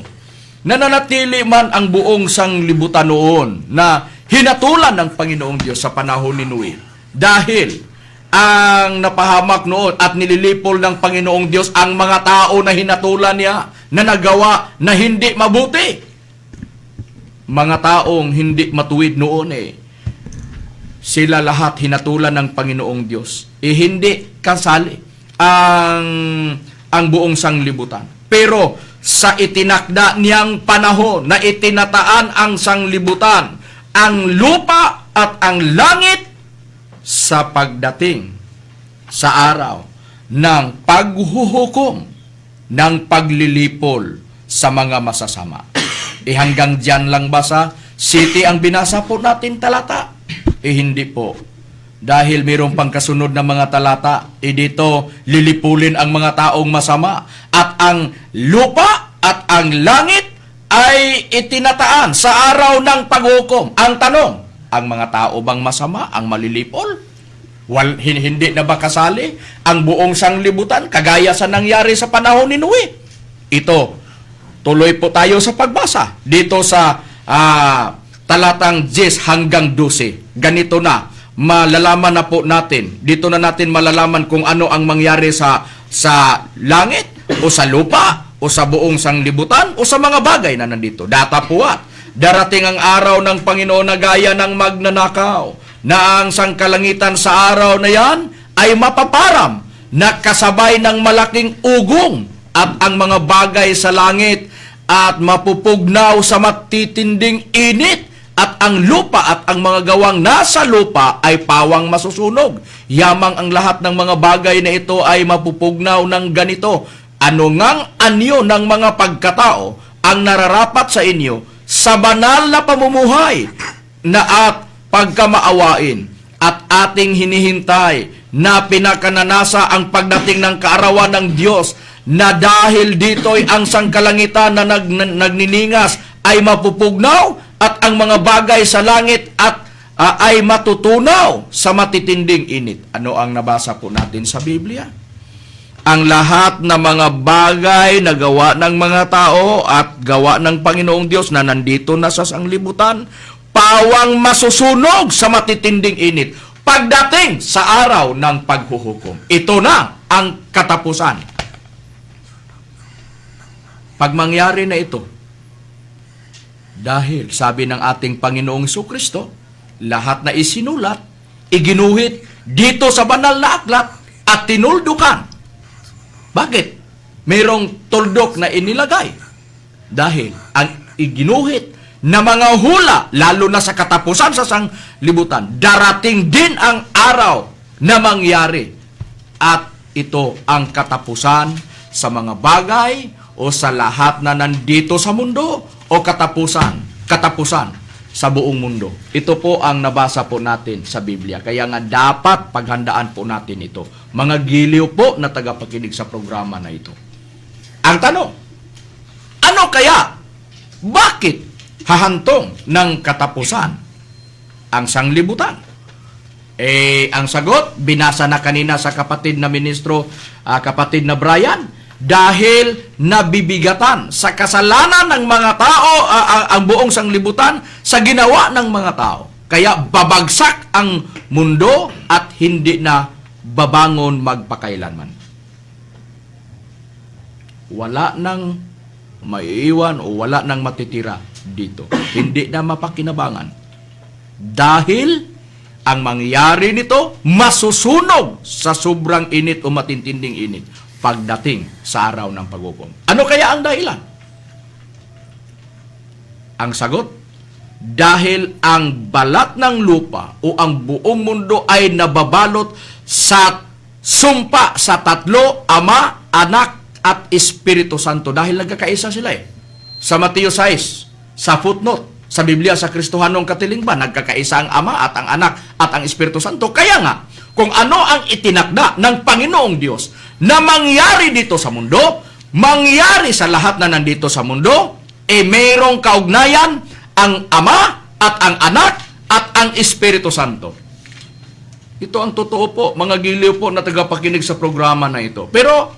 nananatili man ang buong sanglibutan noon na hinatulan ng Panginoong Diyos sa panahon ni Noe. Dahil ang napahamak noon at nililipol ng Panginoong Diyos ang mga tao na hinatulan niya na nagawa na hindi mabuti. Mga taong hindi matuwid noon sila lahat hinatulan ng Panginoong Diyos. Hindi kasali ang buong sanglibutan. Pero sa itinakda niyang panahon na itinataan ang sanglibutan, ang lupa at ang langit sa pagdating sa araw ng paghuhukom, ng paglilipol sa mga masasama. Hanggang dyan lang ba sa city ang binasa po natin talata? Hindi po. Dahil mayroong pangkasunod na mga talata, dito lilipulin ang mga taong masama at ang lupa at ang langit ay itinataan sa araw ng paghukom. Ang tanong, ang mga tao bang masama ang malilipol? Hindi na ba kasali ang buong sanglibutan kagaya sa nangyari sa panahon ni Noe? Ito, tuloy po tayo sa pagbasa dito sa talatang 10 hanggang 12. Ganito na, malalaman na po natin, dito na natin malalaman kung ano ang mangyari sa langit o sa lupa o sa buong sanglibutan o sa mga bagay na nandito. Datapuat, darating ang araw ng Panginoon na gaya ng magnanakaw, na ang sangkalangitan sa araw na yan ay mapaparam na kasabay ng malaking ugong at ang mga bagay sa langit at mapupugnaw sa matitinding init at ang lupa at ang mga gawang nasa lupa ay pawang masusunog. Yamang ang lahat ng mga bagay na ito ay mapupugnaw ng ganito. Ano ngang anyo ng mga pagkatao ang nararapat sa inyo sa banal na pamumuhay na at pagkamaawain at ating hinihintay na pinakananasa ang pagdating ng kaarawan ng Diyos na dahil dito'y ang sangkalangitan na nagniningas ay mapupugnaw at ang mga bagay sa langit at ay matutunaw sa matitinding init. Ano ang nabasa po natin sa Biblia? Ang lahat na mga bagay na gawa ng mga tao at gawa ng Panginoong Diyos na nandito na sa sanglibutan, pawang masusunog sa matitinding init pagdating sa araw ng paghuhukom. Ito na ang katapusan. Pag mangyari na ito, dahil sabi ng ating Panginoong Jesucristo, lahat na isinulat, iginuhit dito sa banal na aklat at tinuldukan. Bakit? Mayroong tuldok na inilagay. Dahil ang iginuhit na mga hula, lalo na sa katapusan sa sanglibutan, darating din ang araw na mangyari. At ito ang katapusan sa mga bagay o sa lahat na nandito sa mundo o katapusan sa buong mundo. Ito po ang nabasa po natin sa Biblia. Kaya nga dapat paghandaan po natin ito. Mga giliw po na tagapakinig sa programa na ito. Ang tanong, ano kaya? Bakit hahantong ng katapusan ang sanglibutan? Ang sagot, binasa na kanina sa kapatid na ministro, kapatid na Brian, dahil nabibigatan sa kasalanan ng mga tao, ang buong sanglibutan sa ginawa ng mga tao. Kaya babagsak ang mundo at hindi na babangon magpakailanman. Wala nang maiiwan o wala nang matitira dito. Hindi na mapakinabangan. Dahil ang mangyari nito, masusunog sa sobrang init o matintinding init pagdating sa araw ng paghukom. Ano kaya ang dahilan? Ang sagot, dahil ang balat ng lupa o ang buong mundo ay nababalot sa sumpa sa tatlo, Ama, Anak, at Espiritu Santo. Dahil nagkakaisa sila Sa Mateo 6, sa footnote, sa Biblia sa Kristohanong Katilingban, nagkakaisa ang Ama at ang Anak at ang Espiritu Santo. Kaya nga, kung ano ang itinakda ng Panginoong Diyos na mangyari dito sa mundo, mangyari sa lahat na nandito sa mundo, mayroong kaugnayan ang Ama at ang Anak at ang Espiritu Santo. Ito ang totoo po, mga giliw po na tagapakinig sa programa na ito. Pero,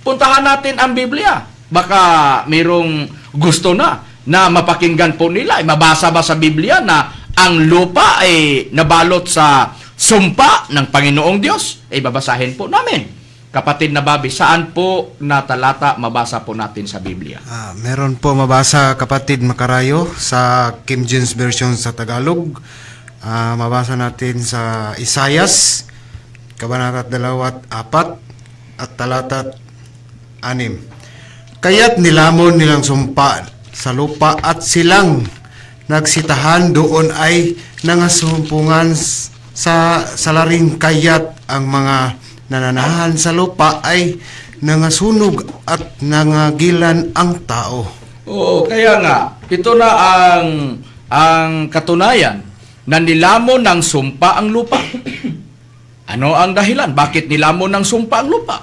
puntahan natin ang Biblia. Baka mayroong gusto na mapakinggan po nila. Mabasa ba sa Biblia na ang lupa ay nabalot sa sumpa ng Panginoong Diyos? Babasahin po namin. Kapatid na Bobby, saan po na talata mabasa po natin sa Biblia?
Meron po mabasa, kapatid Makarayo, sa King James Version sa Tagalog. Mabasa natin sa Isayas, Kabanata 24 at talata 6. Kaya't nilamon nilang sumpa sa lupa at silang nagsitahan doon ay nangasumpungan sa salaring, kaya't ang mga nananahan sa lupa ay nangasunog at nangagilan ang tao.
Oo, kaya nga, ito na ang katunayan na nilamon ng sumpa ang lupa. Ano ang dahilan? Bakit nilamon ng sumpa ang lupa?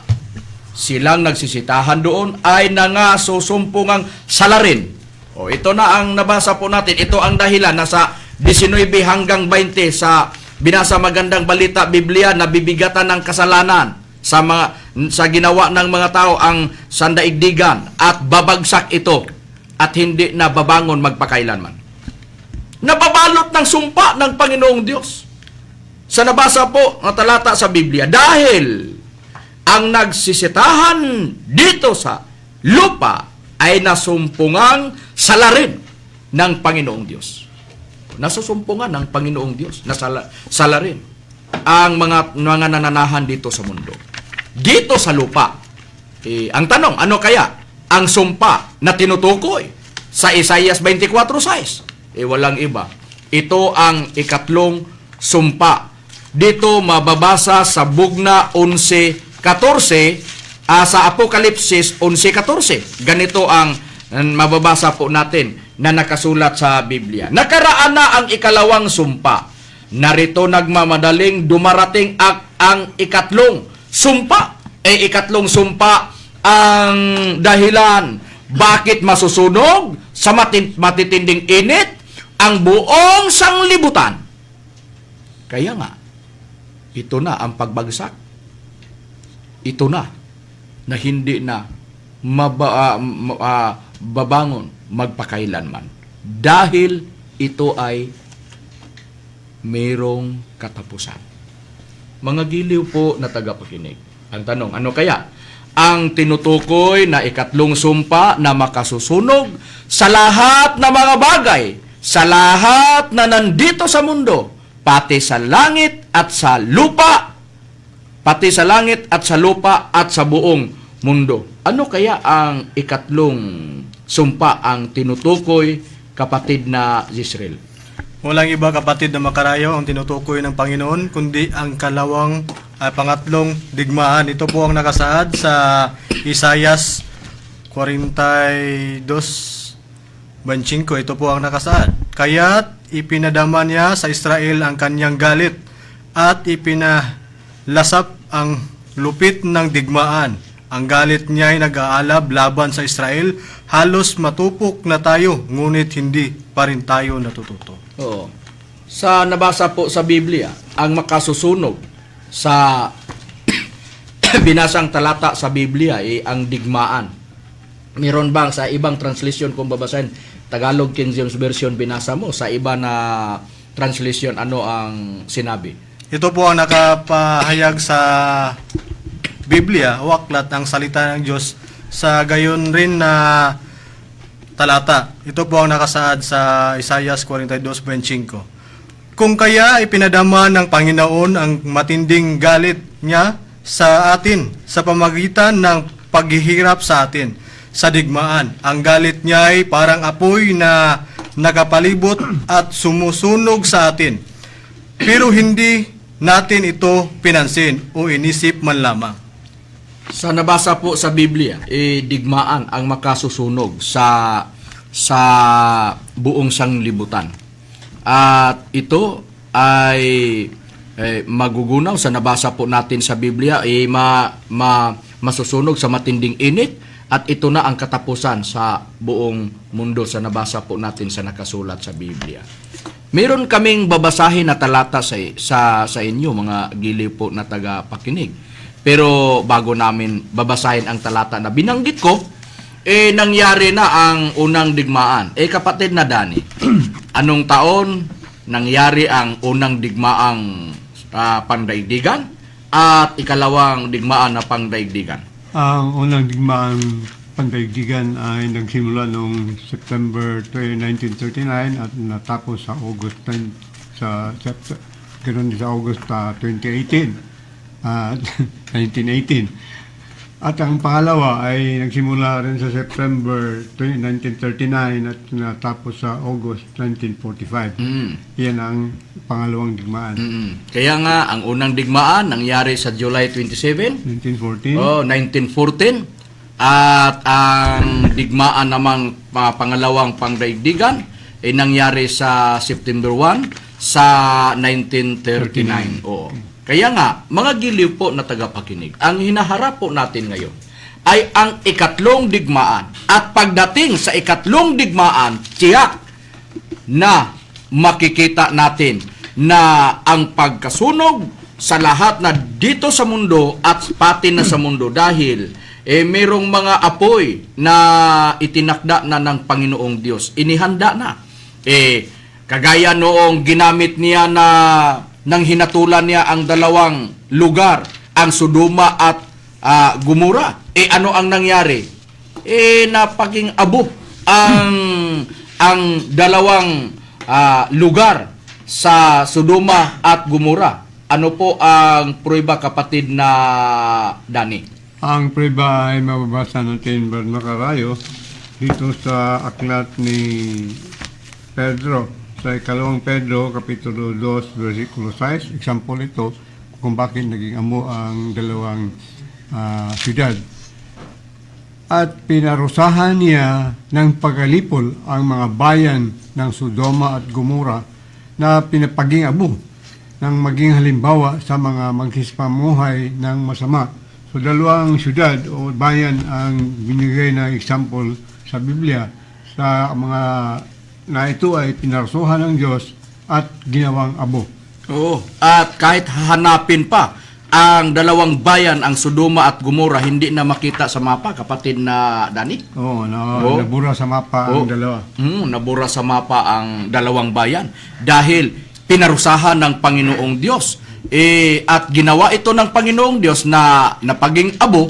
Silang nagsisitahan doon ay nangasusumpungang salarin. Ito na ang nabasa po natin. Ito ang dahilan. Nasa 19 hanggang 20 sa binasa Magandang Balita Biblia na bibigatan ng kasalanan sa ginawa ng mga tao ang sandaigdigan at babagsak ito at hindi na babangon magpakailanman. Nababalot ng sumpa ng Panginoong Diyos. Sa nabasa po na talata sa Biblia, dahil ang nagsisitahan dito sa lupa ay nasumpungang salarin ng Panginoong Diyos. Nasusumpungan ng Panginoong Diyos na salarin ang mga nananahan dito sa mundo. Dito sa lupa. Ang tanong, ano kaya ang sumpa na tinutukoy sa Isaias 24:6? Walang iba. Ito ang ikatlong sumpa. Dito mababasa sa Bugna 11:14, sa Apokalipsis 11:14. Ganito ang mababasa po natin na nakasulat sa Biblia. Nakaraan na ang ikalawang sumpa. Narito nagmamadaling dumarating ang ikatlong sumpa. Ikatlong sumpa ang dahilan bakit masusunog sa matitinding init ang buong sanglibutan. Kaya nga, ito na ang pagbagsak. Ito na hindi na babangon magpakailanman. Dahil ito ay mayroong katapusan. Mga giliw po na tagapakinig. Ang tanong, ano kaya ang tinutukoy na ikatlong sumpa na makasusunog sa lahat na mga bagay, sa lahat na nandito sa mundo, pati sa langit at sa lupa, pati sa langit at sa lupa at sa buong mundo? Ano kaya ang ikatlong sumpa ang tinutukoy, kapatid na Zisrael?
Walang iba, kapatid na makarayo, ang tinutukoy ng Panginoon, kundi ang pangatlong digmaan. Ito po ang nakasaad sa Isayas 42:25. Ito po ang nakasaad. Kaya't ipinadama niya sa Israel ang kanyang galit at ipinalasap ang lupit ng digmaan. Ang galit niya ay nag-aalab laban sa Israel. Halos matupok na tayo, ngunit hindi pa rin tayo natututo.
Oo. Sa nabasa po sa Biblia, ang makasusunog sa binasang talata sa Biblia ay ang digmaan. Meron bang sa ibang translation kung babasahin, Tagalog King James Version binasa mo, sa iba na translation ano ang sinabi?
Ito po ang nakapahayag sa Biblia, o aklat ang salita ng Diyos sa gayon rin na talata. Ito po ang nakasaad sa Isayas 42:25. Kung kaya ipinadama ng Panginoon ang matinding galit niya sa atin sa pamagitan ng paghihirap sa atin sa digmaan. Ang galit niya ay parang apoy na nakapalibot at sumusunog sa atin. Pero hindi natin ito pinansin o inisip man lamang.
Sa nabasa po sa Biblia, digmaan ang makasusunog sa buong sanglibutan. At ito ay magugunaw sa nabasa po natin sa Biblia, masusunog sa matinding init, at ito na ang katapusan sa buong mundo sa nabasa po natin sa nakasulat sa Biblia. Meron kaming babasahin na talata sa inyo, mga giliw po na tagapakinig. Pero bago namin babasahin ang talata na binanggit ko, nangyari na ang unang digmaan. Kapatid na Dani, anong taon nangyari ang unang digmaang pandaigdigan at ikalawang digmaan na pandaigdigan?
Ang unang digmaang pandaigdigan ay nagsimula noong September 1939 at natapos sa August 2018 at 1918. At ang pangalawa ay nagsimula rin sa September 1939 at natapos sa August 1945. Yan ang pangalawang digmaan.
Kaya nga, ang unang digmaan nangyari sa July 27,
1914.
1914. At ang digmaan namang pangalawang pangdaigdigan ay nangyari sa September 1 sa 1939. Oo. Kaya nga, mga giliw po na tagapakinig, ang hinaharap po natin ngayon ay ang ikatlong digmaan. At pagdating sa ikatlong digmaan, tiyak na makikita natin na ang pagkasunog sa lahat na dito sa mundo at pati na sa mundo, dahil merong mga apoy na itinakda na ng Panginoong Diyos. Inihanda na. Kagaya noong ginamit niya nang hinatulan niya ang dalawang lugar, ang Sodoma at Gomora. Ano ang nangyari? Napaging abo ang dalawang lugar sa Sodoma at Gomora. Ano po ang prueba, kapatid na Dani?
Ang prueba ay mababasa natin, Brad Macarayo, dito sa aklat ni Pedro. Sa ikalawang Pedro, Kapitulo 2, versikulo 6, example ito kung bakit naging amo ang dalawang syudad. At pinarusahan niya ng pagalipol ang mga bayan ng Sodoma at Gomora na pinapaging abo ng maging halimbawa sa mga magsipamuhay ng masama. So dalawang syudad o bayan ang binigay na example sa Biblia sa mga na ito ay pinarsuhan ng Diyos at ginawang abo.
Oo. At kahit hanapin pa ang dalawang bayan, ang Sodoma at Gomora, hindi na makita sa mapa, kapatid na Dani?
Oo,
Oo.
nabura sa mapa
Oo.
ang dalawa.
Nabura sa mapa ang dalawang bayan dahil pinarusahan ng Panginoong Diyos. At ginawa ito ng Panginoong Diyos na napaging abo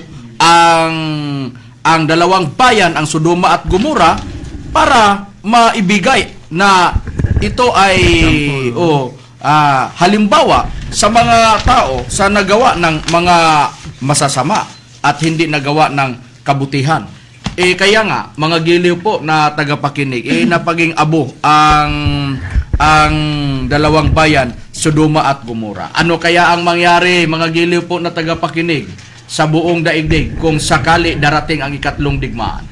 ang dalawang bayan, ang Sodoma at Gomora, para maibigay na ito ay halimbawa sa mga tao sa nagawa ng mga masasama at hindi nagawa ng kabutihan. Kaya nga, mga giliw po na tagapakinig, napaging abo ang dalawang bayan, Sodoma at Gomora. Ano kaya ang mangyari, mga giliw po na tagapakinig, sa buong daigdig kung sakali darating ang ikatlong digmaan?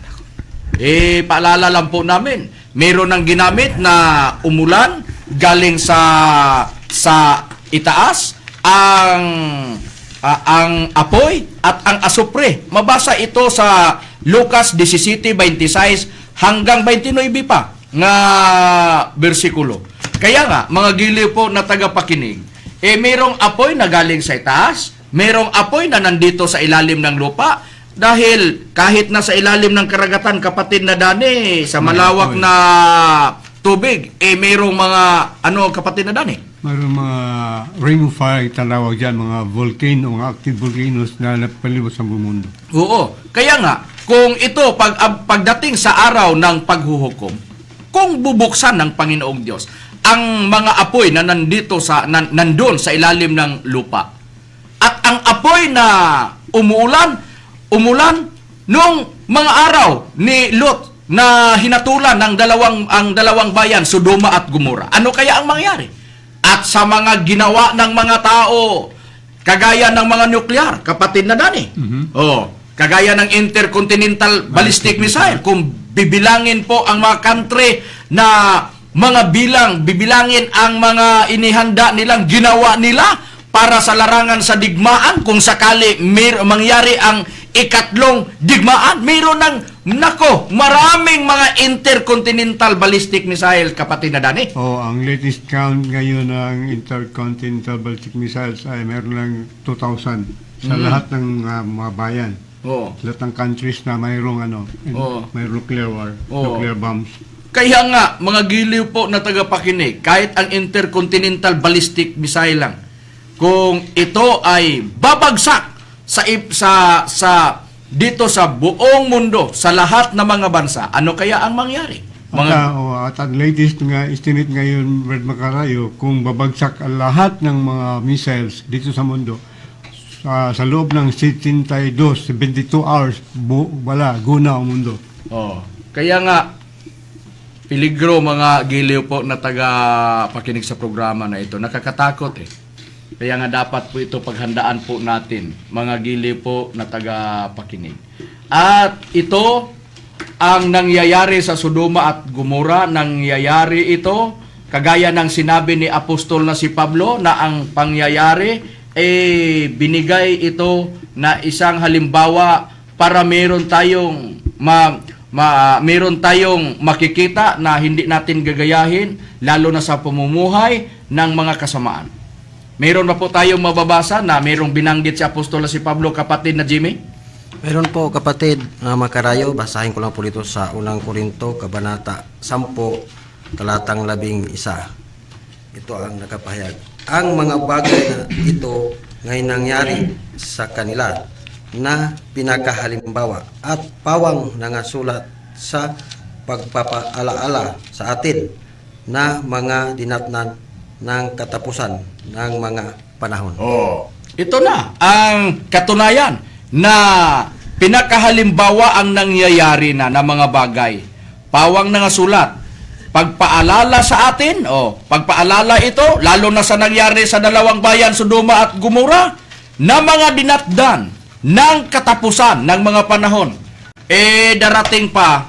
Paalala lang po namin, meron ng ginamit na umulan galing sa itaas, ang apoy at ang asupre. Mabasa ito sa Lucas 17:26 hanggang 29 pa nga bersikulo. Kaya nga, mga giliw po na tagapakinig, merong apoy na galing sa itaas, merong apoy na nandito sa ilalim ng lupa, dahil kahit na sa ilalim ng karagatan, kapatid na Dani, sa malawak na tubig, merong mga, kapatid na Dani?
Mayroong mga ring of fire talawag dyan, mga volcano, mga active volcanoes na napalibot sa buong mundo.
Oo. Kaya nga, kung ito, pagdating sa araw ng paghuhukom, kung bubuksan ng Panginoong Diyos ang mga apoy na nandun sa ilalim ng lupa, at ang apoy na umulan nung mga araw ni Lot na hinatulan ng dalawang bayan, Sodoma at Gomora, ano kaya ang mangyari? At sa mga ginawa ng mga tao, kagaya ng mga nuklear, kapatid na Dani, kagaya ng intercontinental ballistic missile, kung bibilangin po ang mga country na mga bibilangin ang mga inihanda nilang ginawa nila para sa larangan sa digmaan, kung sakali mangyari ang ikatlong digmaan, mayroon ng maraming mga intercontinental ballistic missile, kapatid na Dani.
Ang latest count ngayon ng intercontinental ballistic missiles ay meron lang 2,000 sa lahat ng mga bayan. Lahat ng countries na mayroong may nuclear war, nuclear bombs.
Kaya nga, mga giliw po na tagapakinig, kahit ang intercontinental ballistic missile lang, kung ito ay babagsak dito sa buong mundo, sa lahat ng mga bansa, ano kaya ang mangyari?
At ang latest nga estimate ngayon, Brad Macarayo, kung babagsak ang lahat ng mga missiles dito sa mundo, sa loob ng 72 hours, guna ang mundo.
Kaya nga, peligro, mga giliw po na taga-pakinig sa programa na ito. Nakakatakot Kaya nga dapat po ito paghandaan po natin, mga giliw po na taga-pakinig. At ito, ang nangyayari sa Sodoma at Gomora, nangyayari ito, kagaya ng sinabi ni Apostol na si Pablo, na ang pangyayari, binigay ito na isang halimbawa para meron tayong makikita na hindi natin gagayahin, lalo na sa pamumuhay ng mga kasamaan. Meron ba po tayong mababasa na merong binanggit si Apostol na si Pablo, kapatid na Jimmy?
Meron po, kapatid na Macarayo, basahin ko lang po dito sa unang Korinto, kabanata 10, talatang 11. Ito ang nakapahayag. Ang mga bagay na ito ngay nangyari sa kanila na pinakahalimbawa at pawang nangasulat sa pagpapaalaala sa atin na mga dinatnan ng katapusan ng mga panahon.
Ito na ang katunayan na pinakahalimbawa ang nangyayari na ng mga bagay. Pawang nangasulat, pagpaalala sa atin, pagpaalala ito, lalo na sa nangyari sa dalawang bayan, Sodoma at Gomora, na mga dinatdan ng katapusan ng mga panahon. Darating pa,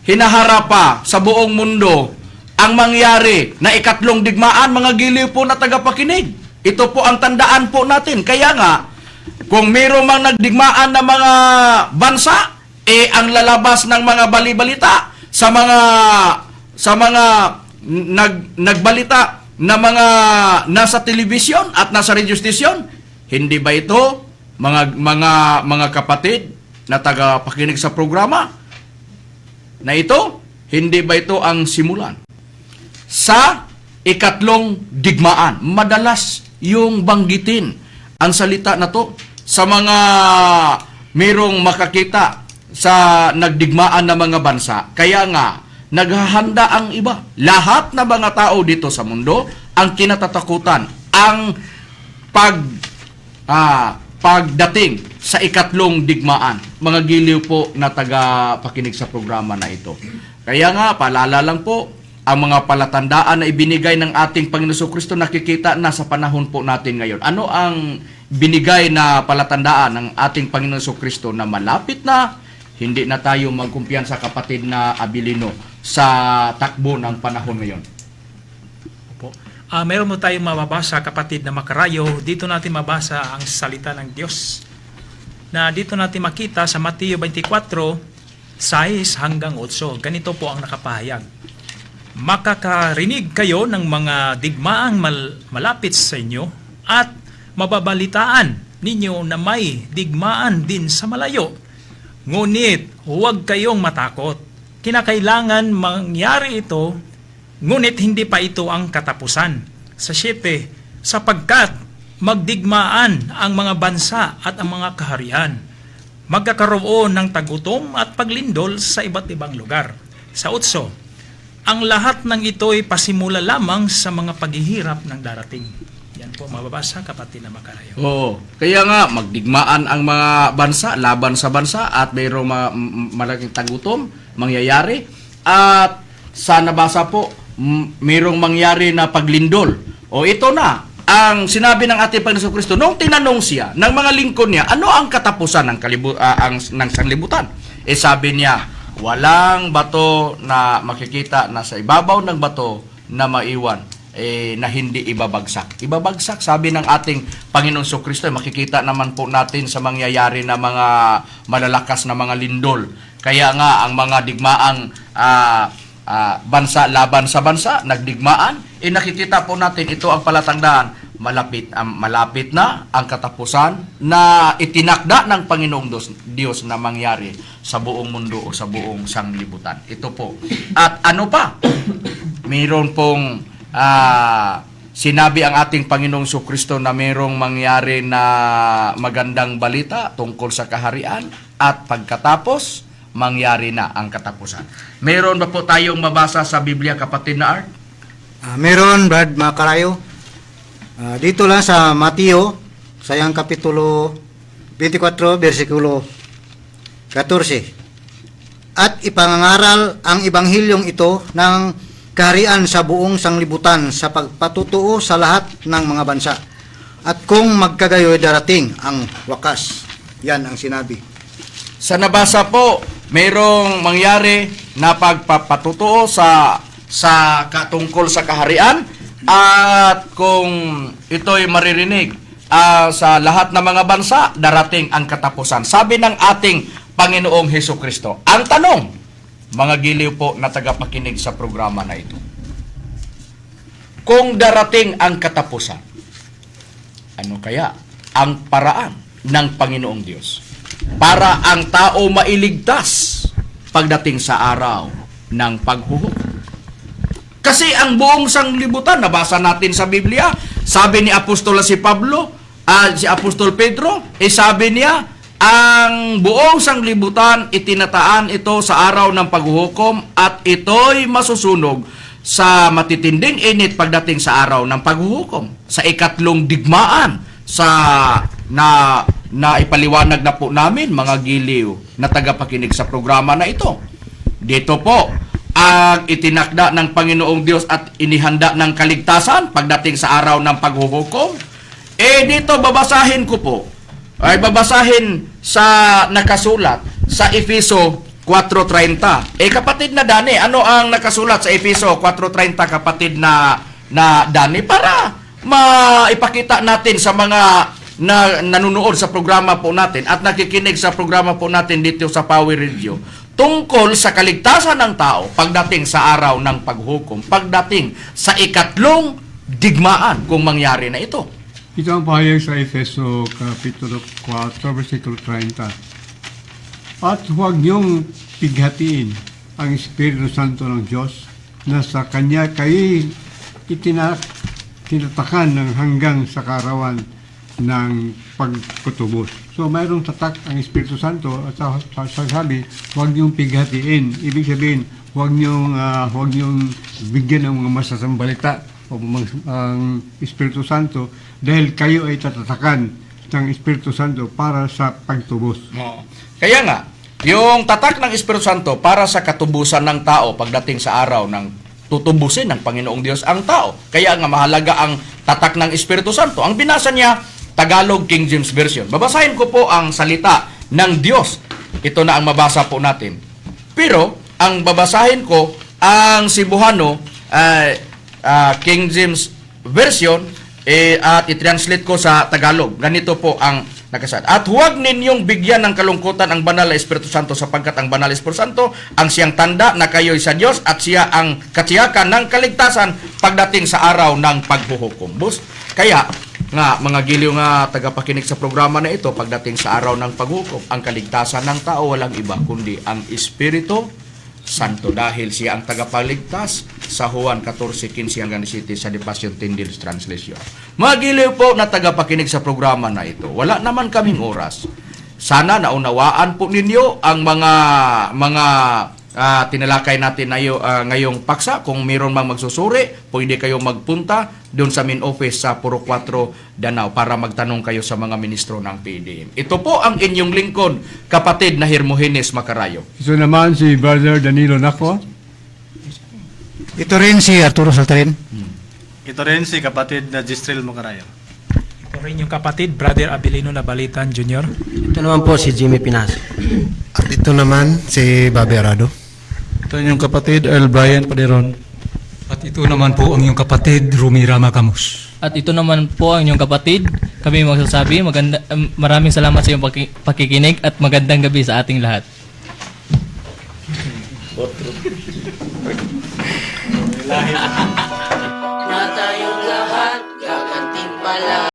hinaharap pa sa buong mundo ang mangyari na ikatlong digmaan, mga giliw po na tagapakinig. Ito po ang tandaan po natin. Kaya nga, kung mayroong mang nagdigmaan na mga bansa, ang lalabas ng mga balibalita sa mga nagbalita na mga nasa telebisyon at nasa radio station, Hindi ba ito mga kapatid na tagapakinig sa programa na ito? Hindi ba ito ang simulan sa ikatlong digmaan? Madalas yung banggitin ang salita na to sa mga merong makakita sa nagdigmaan na mga bansa. Kaya nga, naghahanda ang iba. Lahat na mga tao dito sa mundo, ang kinatatakutan, ang pagdating sa ikatlong digmaan. Mga giliw po na taga-pakinig sa programa na ito. Kaya nga, paalala lang po, ang mga palatandaan na ibinigay ng ating Panginoon Jesucristo nakikita na sa panahon po natin ngayon. Ano ang binigay na palatandaan ng ating Panginoon Jesucristo na malapit na? Hindi na tayo magkumpiyansa, kapatid na Abilino, sa takbo ng panahon ngayon.
Opo. Meron mo tayong mababasa, kapatid na Makarayo. Dito natin mabasa ang salita ng Diyos. Na dito natin makita sa Mateo 24, 6 hanggang 8. Ganito po ang nakapahayag. Makakarinig kayo ng mga digmaang malapit sa inyo at mababalitaan ninyo na may digmaan din sa malayo. Ngunit huwag kayong matakot. Kinakailangan mangyari ito, ngunit hindi pa ito ang katapusan. Sa 7, sapagkat magdigmaan ang mga bansa at ang mga kaharian. Magkakaroon ng tagutom at paglindol sa iba't ibang lugar. Sa 8, ang lahat ng ito'y pasimula lamang sa mga paghihirap ng darating. Yan po mababasa, kapatid na Makarayo.
Oo. Kaya nga, magdigmaan ang mga bansa, laban sa bansa, at mayroong malaking tagutom, mangyayari. At sa nabasa po, mayroong mangyari na paglindol. O ito na, ang sinabi ng ating Panginoon Kristo, nung tinanong siya ng mga lingkod niya, ano ang katapusan ng sanglibutan? Sabi niya, walang bato na makikita na sa ibabaw ng bato na maiwan, na hindi ibabagsak. Ibabagsak, sabi ng ating Panginoon Kristo, makikita naman po natin sa mangyayari na mga malalakas na mga lindol. Kaya nga, ang mga digmaang bansa laban sa bansa, nagdigmaan, nakikita po natin, ito ang palatandaan, malapit na ang katapusan na itinakda ng Panginoong Diyos na mangyari sa buong mundo o sa buong sanglibutan. Ito po. At ano pa? Mayroon pong sinabi ang ating Panginoong Kristo na mayroong mangyari na magandang balita tungkol sa kaharian at pagkatapos, mangyari na ang katapusan. Mayroon ba po tayong mabasa sa Biblia, kapatid na Art?
Meron, Brad Makarayo. Dito lang sa Mateo, sa iyang kapitulo 24, versikulo 14. At ipangangaral ang ebanghilyong ito ng kaharian sa buong sanglibutan sa pagpatutuo sa lahat ng mga bansa. At kung magkagayoy darating ang wakas. Yan ang sinabi.
Sa nabasa po, mayroong mangyari na pagpapatutuo sa tungkol sa kaharian, at kung ito'y maririnig sa lahat ng mga bansa, darating ang katapusan. Sabi ng ating Panginoong Hesukristo. Ang tanong, mga giliw po na tagapakinig sa programa na ito, kung darating ang katapusan, ano kaya ang paraan ng Panginoong Diyos para ang tao mailigtas pagdating sa araw ng paghuhukom? Kasi ang buong sanglibutan, nabasa natin sa Biblia, sabi ni Apostol si Pablo, si Apostol Pedro, sabi niya, ang buong sanglibutan itinataan ito sa araw ng paghuhukom at ito'y masusunog sa matitinding init pagdating sa araw ng paghuhukom. Sa ikatlong digmaan, na ipaliwanag na po namin, mga giliw na tagapakinig sa programa na ito. Dito po, ang itinakda ng Panginoong Diyos at inihanda ng kaligtasan pagdating sa araw ng paghuhukom. Dito babasahin ko po, ay babasahin sa nakasulat sa Efeso 4:30. Kapatid na Dani, ano ang nakasulat sa Efeso 4:30, kapatid na Dani, para maipakita natin sa mga na nanonood sa programa po natin at nakikinig sa programa po natin dito sa Power Radio tungkol sa kaligtasan ng tao pagdating sa araw ng paghukom, pagdating sa ikatlong digmaan kung mangyari na ito.
Ito ang pahayag sa Efeso Kapitulo 4, versikulo 30. At huwag niyong pighatiin ang Espiritu Santo ng Diyos na sa Kanya kayo tinatakan ng hanggang sa karawan ng pagkutubos. So mayroong tatak ang Espiritu Santo at sabi, huwag niyong pighatiin. Ibig sabihin, huwag niyong bigyan ng mga masasang balita o ang Espiritu Santo dahil kayo ay tatatakan ng Espiritu Santo para sa pagtubos.
Kaya nga, yung tatak ng Espiritu Santo para sa katubusan ng tao pagdating sa araw ng tutubusin ng Panginoong Diyos ang tao. Kaya nga mahalaga ang tatak ng Espiritu Santo. Ang binasa niya, Tagalog King James Version. Babasahin ko po ang salita ng Diyos. Ito na ang mabasa po natin. Pero, ang babasahin ko, ang Cebuano, King James Version, at i-translate ko sa Tagalog. Ganito po ang nakasad. At huwag ninyong bigyan ng kalungkutan ang banal na Espiritu Santo sapagkat ang banal na Espiritu Santo ang siyang tanda na kayo'y sa Diyos at siya ang katiyakan ng kaligtasan pagdating sa araw ng paghuhukom. Kaya, nga mga giliw nga tagapakinig sa programa na ito, pagdating sa araw ng paghukom, ang kaligtasan ng tao walang iba kundi ang Espiritu Santo dahil siya ang tagapagligtas sa Juan 14:15 hanggang 17 sa The Passion Tyndale's Translation. Mga giliw po na tagapakinig sa programa na ito, wala naman kaming oras. Sana naunawaan po ninyo ang mga tinalakay natin ngayong paksa. Kung mayroon mang magsusuri, pwede kayo magpunta doon sa main office sa Puro 4 Danao para magtanong kayo sa mga ministro ng PDM. Ito po ang inyong lingkod, kapatid na Hermogenes Macarayo.
Ito naman si Brother Danilo Nacua.
Ito rin si Arturo Saltarin.
Ito rin si kapatid na Gistril Macarayo.
Ito rin yung kapatid, Brother Abilino Nabalitan Jr.
Ito naman po si Jimmy Pinas.
At ito naman si Bobby Arado.
Ito yung kapatid, Earl Brian Paderon.
At ito naman po ang iyong kapatid, Rumi Rama Camus.
At ito naman po ang inyong kapatid. Kami magsasabi, maraming salamat sa iyong pakikinig at magandang gabi sa ating lahat.
Na tayong lahat gagantimpala.